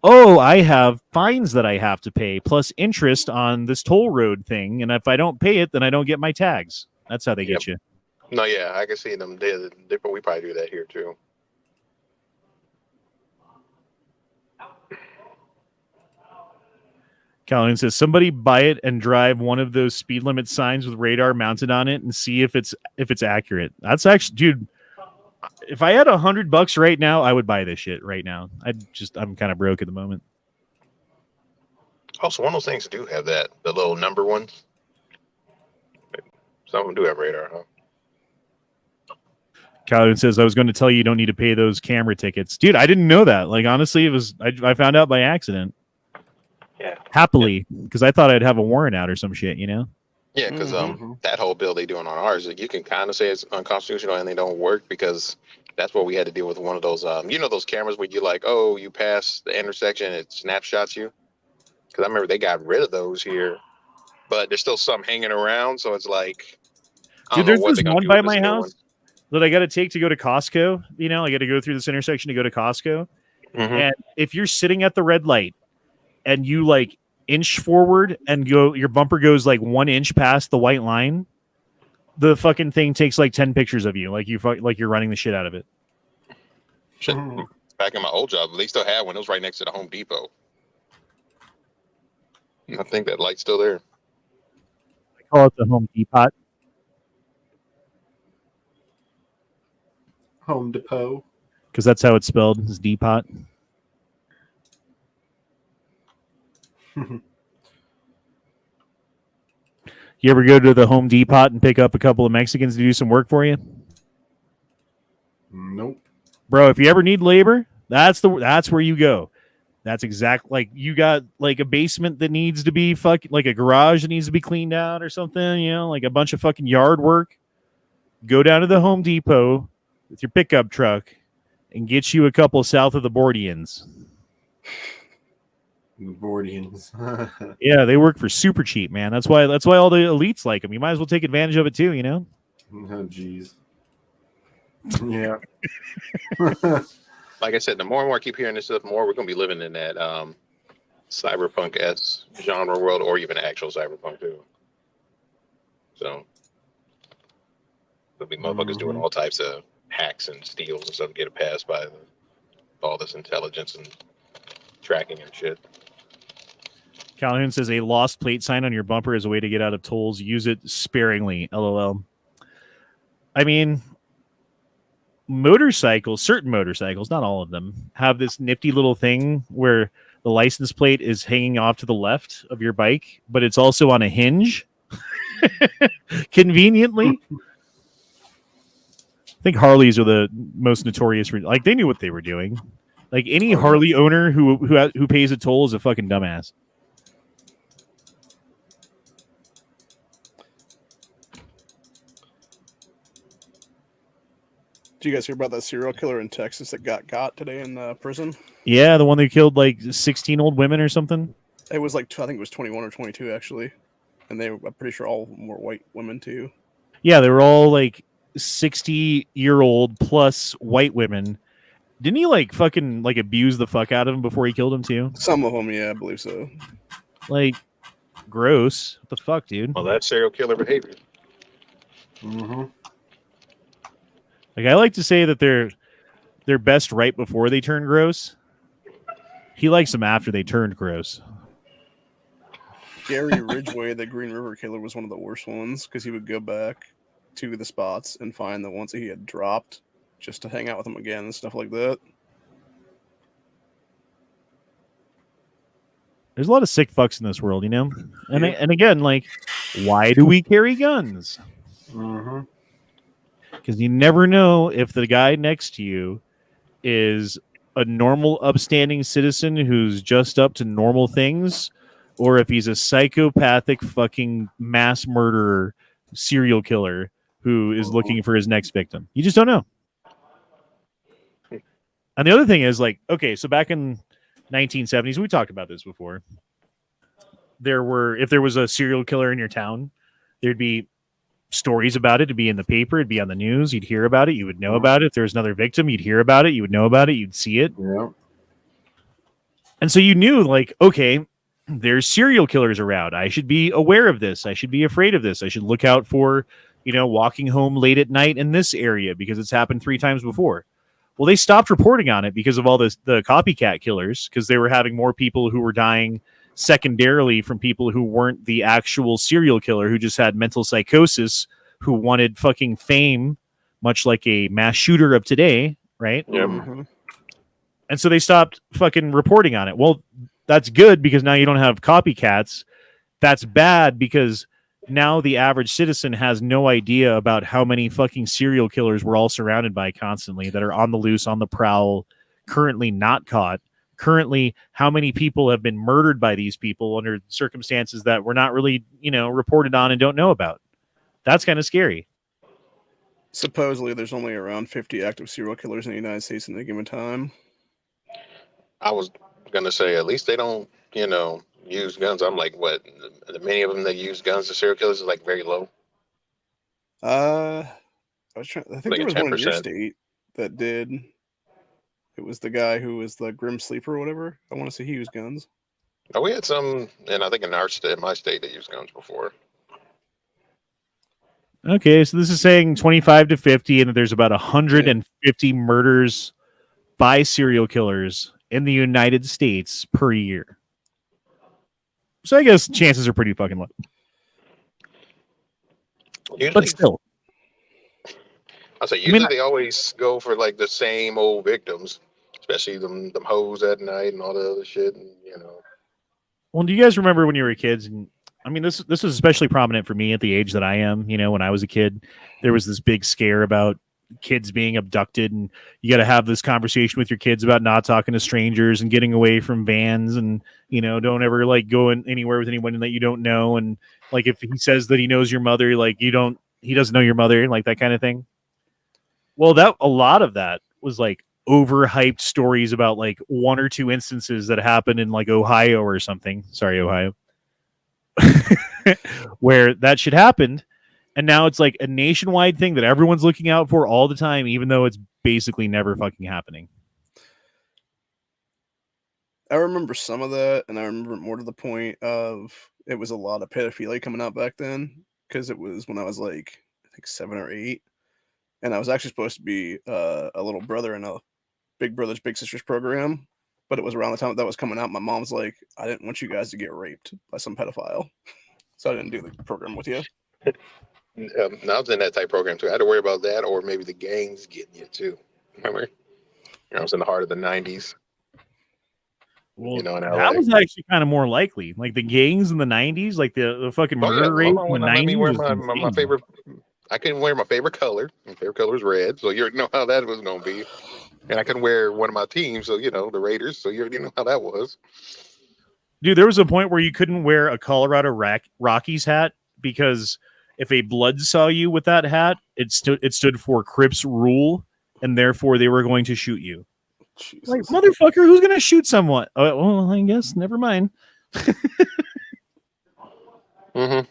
Oh, I have fines that I have to pay plus interest on this toll road thing. And if I don't pay it, then I don't get my tags. That's how they get you. No, yeah, I can see them. They're different. We probably do that here too. Colin says, somebody buy it and drive one of those speed limit signs with radar mounted on it and see if it's accurate. That's actually, dude, if I had $100 right now, I would buy this shit right now. I'm kind of broke at the moment. Also, one of those things do have that, the little number ones. Some of them do have radar, huh? Colin says, I was going to tell you don't need to pay those camera tickets. Dude, I didn't know that. Like, honestly, I found out by accident. Yeah. Happily, because I thought I'd have a warrant out or some shit, Yeah, because that whole bill they doing on ours, you can kind of say it's unconstitutional and they don't work because that's what we had to deal with one of those, those cameras where you like, oh, you pass the intersection, it snapshots you. Because I remember they got rid of those here, but there's still some hanging around, so it's like, dude, there's this one by my house that I got to take to go to Costco. I got to go through this intersection to go to Costco. And if you're sitting at the red light and you like inch forward and your bumper goes like 1 inch past the white line, the fucking thing takes like 10 pictures of you, like you're running the shit out of it. Shit. Back in my old job, they still had one. It was right next to the Home Depot. I think that light's still there. I call it the Home Depot. Home Depot. Because that's how it's spelled. It's Depot. You ever go to the Home Depot and pick up a couple of Mexicans to do some work for you? Nope. Bro, if you ever need labor, that's where you go. That's exact, like you got like a basement that needs to be like a garage that needs to be cleaned out or something, you know, like a bunch of fucking yard work. Go down to the Home Depot with your pickup truck and get you a couple south of the Bordians. Bordians. Yeah, they work for super cheap, man. That's why all the elites like them. You might as well take advantage of it too, you know? Oh, jeez. Yeah. Like I said, the more and more I keep hearing this stuff, the more we're going to be living in that cyberpunk-esque genre world, or even actual cyberpunk too. So there'll be motherfuckers doing all types of hacks and steals and stuff to get it passed by all this intelligence and tracking and shit. Calhoun says a lost plate sign on your bumper is a way to get out of tolls. Use it sparingly. LOL. I mean, certain motorcycles, not all of them, have this nifty little thing where the license plate is hanging off to the left of your bike, but it's also on a hinge. Conveniently. I think Harleys are the most notorious for, like, they knew what they were doing. Like, any Harley owner who pays a toll is a fucking dumbass. Did you guys hear about that serial killer in Texas that got today in prison? Yeah, the one that killed like 16 old women or something. It was like, I think it was 21 or 22 actually, and I'm pretty sure all were white women too. Yeah, they were all like 60-year-old plus white women. Didn't he like fucking like abuse the fuck out of him before he killed him too? Some of them, yeah, I believe so. Like, gross. What the fuck, dude? Well, that's serial killer behavior. Mm-hmm. Like, I like to say that they're best right before they turn gross. He likes them after they turned gross. Gary Ridgway, the Green River Killer, was one of the worst ones because he would go back to the spots and find the ones that he had dropped just to hang out with them again and stuff like that. There's a lot of sick fucks in this world, you know? And again, like, why do we carry guns? Mm-hmm. Because you never know if the guy next to you is a normal, upstanding citizen who's just up to normal things, or if he's a psychopathic fucking mass murderer, serial killer who is looking for his next victim. You just don't know. And the other thing is, like, okay, so back in 1970s, we talked about this before. If there was a serial killer in your town, there'd be stories about it. It'd be in the paper. It'd be on the news. You'd hear about it. You would know about it. If there was another victim, you'd hear about it. You would know about it. You'd see it. Yeah. And so you knew, like, okay, there's serial killers around. I should be aware of this. I should be afraid of this. I should look out for, walking home late at night in this area because it's happened 3 times before. Well, they stopped reporting on it because of all the copycat killers, because they were having more people who were dying secondarily from people who weren't the actual serial killer, who just had mental psychosis, who wanted fucking fame, much like a mass shooter of today, right? Yep. Mm-hmm. And so they stopped fucking reporting on it. Well, that's good because now you don't have copycats. That's bad because now the average citizen has no idea about how many fucking serial killers we're all surrounded by constantly that are on the loose, on the prowl, currently not caught. Currently, how many people have been murdered by these people under circumstances that we're not really, reported on and don't know about. That's kind of scary. Supposedly, there's only around 50 active serial killers in the United States at any given time. I was gonna say at least they don't, use guns. I'm like, what? Many of them that use guns, the serial killers, is like very low. I think Like there a was one in your 10%. state that did. It was the guy who was the Grim Sleeper or whatever. I want to say he used guns. Oh, we had some, and I think in our state, my state, they used guns before. Okay, so this is saying 25 to 50, and that there's about 150 murders by serial killers in the United States per year. So I guess chances are pretty fucking low. Usually, But still, I say I usually mean, they always go for like the same old victims, especially them hoes at night and all the other shit, and you know. well, do you guys remember when you were kids? And I mean, this was especially prominent for me at the age that I am. You know, when I was a kid, there was this big scare about kids being abducted, and you got to have this conversation with your kids about not talking to strangers and getting away from vans, and you know, don't ever like go anywhere with anyone that you don't know. And like if he says that he knows your mother, like he doesn't know your mother, like that kind of thing. Well, that a lot of that was like overhyped stories about like one or two instances that happened in like Ohio or something. Sorry, Ohio. Where that shit happened, and now it's like a nationwide thing that everyone's looking out for all the time, even though it's basically never fucking happening. I remember some of that, and I remember more to the point of it was a lot of pedophilia coming out back then, because it was when I was like, I think 7 or 8, and I was actually supposed to be a little brother in a Big Brothers Big Sisters program, but it was around the time that was coming out. My mom's like, I didn't want you guys to get raped by some pedophile, so I didn't do the program with you. I was in that type program too. I had to worry about that, or maybe the gangs getting you too. Remember? You know, I was in the heart of the '90s. Well, You know, in that LA. was actually kind of more likely. Like the gangs in the 90s, like the fucking Oh yeah, murder rate hold in on, the let me 90s wear was my insane. favorite. I couldn't wear my favorite color. My favorite color is red, so you already know how that was gonna be. And I couldn't wear one of my teams, so you know the Raiders. So you already know how that was. Dude, there was a point where you couldn't wear a Colorado Rockies hat because if a blood saw you with that hat, it stood for Crips rule, and therefore they were going to shoot you. Jesus. Like, motherfucker, who's going to shoot someone? Oh, well, I guess, never mind. Mm-hmm.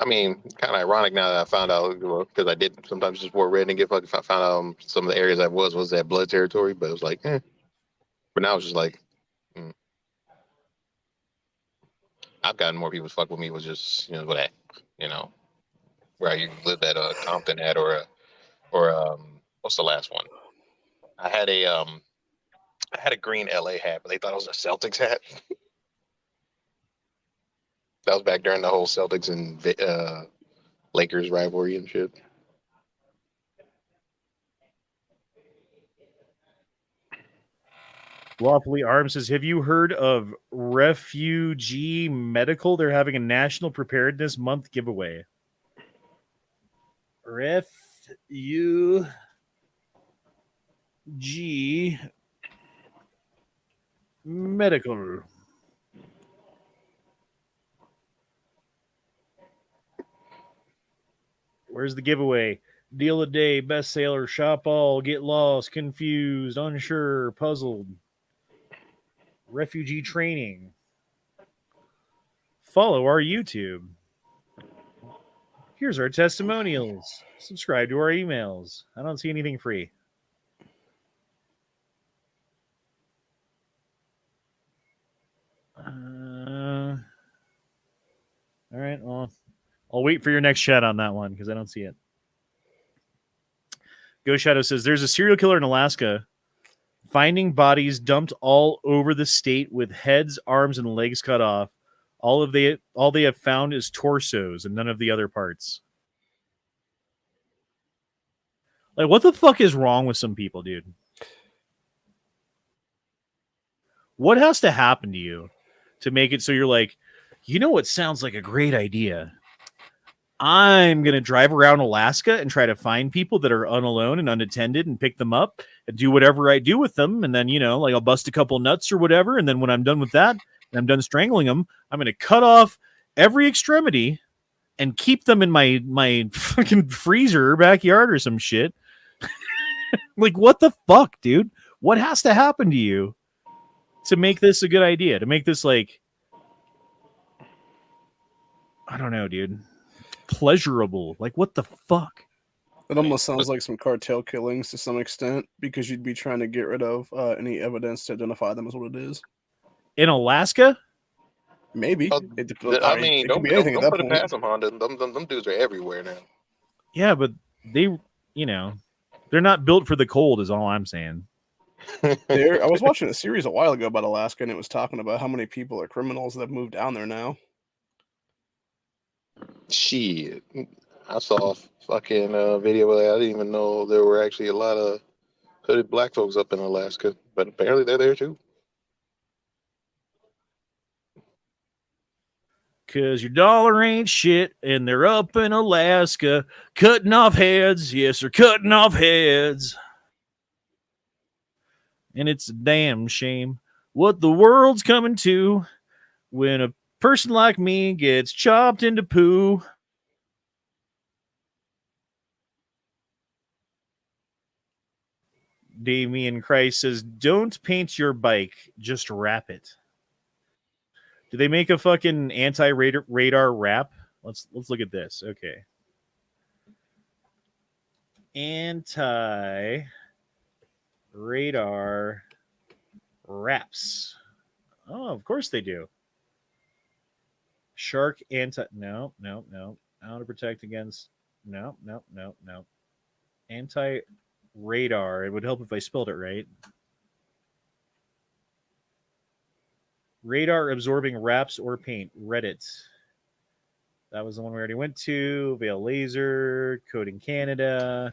I mean, kind of ironic now that I found out, because I did sometimes just wear red and get fucking found out some of the areas I was that blood territory, but it was like, But now it's just like, I've gotten more people to fuck with me with just, what that, where you lived at Compton at or what's the last one? I had a green LA hat, but they thought it was a Celtics hat. That was back during the whole Celtics and Lakers rivalry and shit. Lawfully Arms says, have you heard of Refugee Medical? They're having a National Preparedness Month giveaway. Refugee Medical. Where's the giveaway? Deal a day, bestseller, shop all, get lost, confused, unsure, puzzled. Refugee training. Follow our YouTube. Here's our testimonials. Subscribe to our emails. I don't see anything free. All right. Well, I'll wait for your next chat on that one because I don't see it. Ghost Shadow says there's a serial killer in Alaska finding bodies dumped all over the state with heads, arms, and legs cut off. All they have found is torsos and none of the other parts. Like, what the fuck is wrong with some people, dude? What has to happen to you to make it so you're like, you know what sounds like a great idea? I'm going to drive around Alaska and try to find people that are unalone and unattended and pick them up and do whatever I do with them. And then, like I'll bust a couple nuts or whatever. And then when I'm done with that and I'm done strangling them, I'm going to cut off every extremity and keep them in my fucking freezer or backyard or some shit. Like, what the fuck, dude? What has to happen to you to make this a good idea? To make this like, I don't know, dude. Pleasurable. Like, what the fuck? It almost sounds like some cartel killings to some extent because you'd be trying to get rid of any evidence to identify them as what it is. in Alaska? Maybe. Oh, It, I mean, it don't could be anything don't at that put it point. past them, Honda. Them dudes are everywhere now. Yeah, but they, they're not built for the cold. Is all I'm saying. I was watching a series a while ago about Alaska, and it was talking about how many people are criminals that have moved down there now. Shit, I saw a fucking video of that. I didn't even know there were actually a lot of hooded black folks up in Alaska, but apparently they're there too. Cause your dollar ain't shit, and they're up in Alaska cutting off heads. Yes, they're cutting off heads, and it's a damn shame what the world's coming to when a person like me gets chopped into poo. Damien Christ says, "Don't paint your bike, just wrap it." Do they make a fucking anti-radar wrap? Let's look at this. Okay. Anti-radar wraps. Oh, of course they do. Shark no. How to protect against no. Anti-radar. It would help if I spelled it right. Radar absorbing wraps or paint. Reddit. That was the one we already went to. Veil Laser, Coding Canada.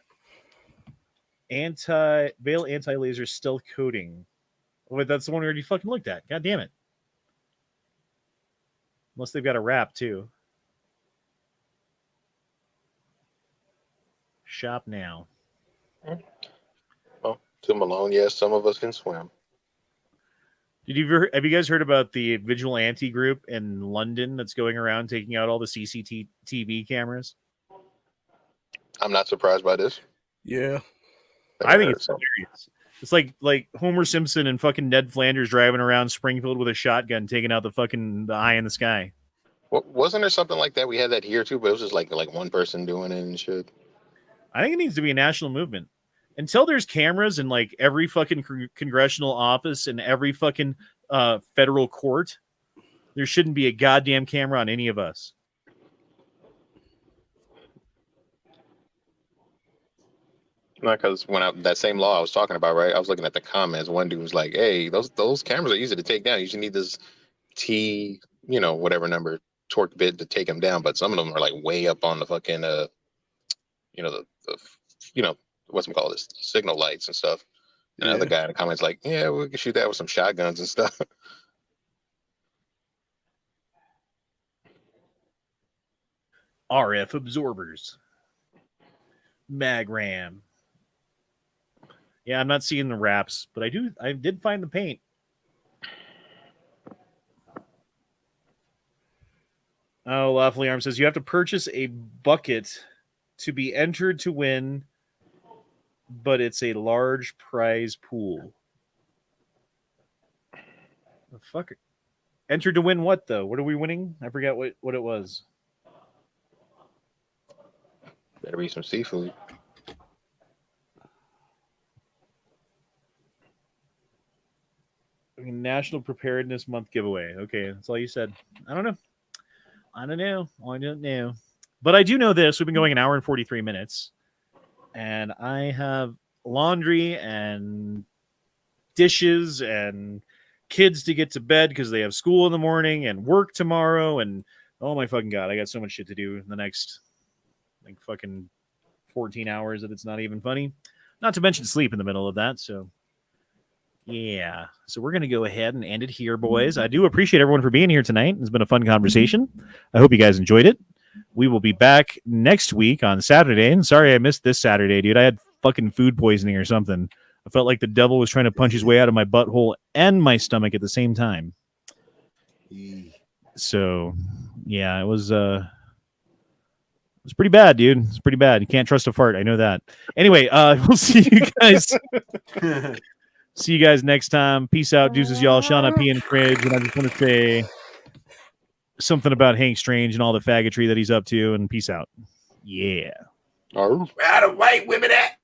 Veil anti-laser stealth coating. Oh, wait, that's the one we already fucking looked at. God damn it. Unless they've got a wrap too. Shop now. Well, to Malone, yes, some of us can swim. Have you guys heard about the vigilante group in London that's going around taking out all the CCTV cameras? I'm not surprised by this. Yeah. I think it's hilarious. It's like Homer Simpson and fucking Ned Flanders driving around Springfield with a shotgun, taking out the eye in the sky. Wasn't there something like that? We had that here too, but it was just like one person doing it and shit. I think it needs to be a national movement. Until there's cameras in like every fucking congressional office and every fucking federal court, there shouldn't be a goddamn camera on any of us. Not because when that same law I was talking about, right? I was looking at the comments. One dude was like, "Hey, those cameras are easy to take down. You just need this T, whatever number torque bit to take them down. But some of them are like way up on the fucking, the what's it called, this signal lights and stuff." And another guy in the comments like, "Yeah, we can shoot that with some shotguns and stuff." RF absorbers, mag ram. Yeah, I'm not seeing the wraps, but I did find the paint. Oh, Lawfully Arm says you have to purchase a bucket to be entered to win, but it's a large prize pool. The fuck? Entered to win what, though? What are we winning? I forgot what it was. Better be some seafood. National Preparedness Month giveaway. Okay, that's all you said. I don't know. But I do know this. We've been going an hour and 43 minutes. And I have laundry and dishes and kids to get to bed because they have school in the morning and work tomorrow. And oh my fucking God, I got so much shit to do in the next fucking 14 hours that it's not even funny. Not to mention sleep in the middle of that. So yeah. So we're going to go ahead and end it here, boys. I do appreciate everyone for being here tonight. It's been a fun conversation. I hope you guys enjoyed it. We will be back next week on Saturday. And sorry I missed this Saturday, dude. I had fucking food poisoning or something. I felt like the devil was trying to punch his way out of my butthole and my stomach at the same time. So, yeah, it was pretty bad, dude. It's pretty bad. You can't trust a fart. I know that. Anyway, we'll see you guys. See you guys next time. Peace out. Deuces, y'all. Shauna P. and Fridge. And I just want to say something about Hank Strange and all the faggotry that he's up to. And peace out. Yeah. Where are the white women at?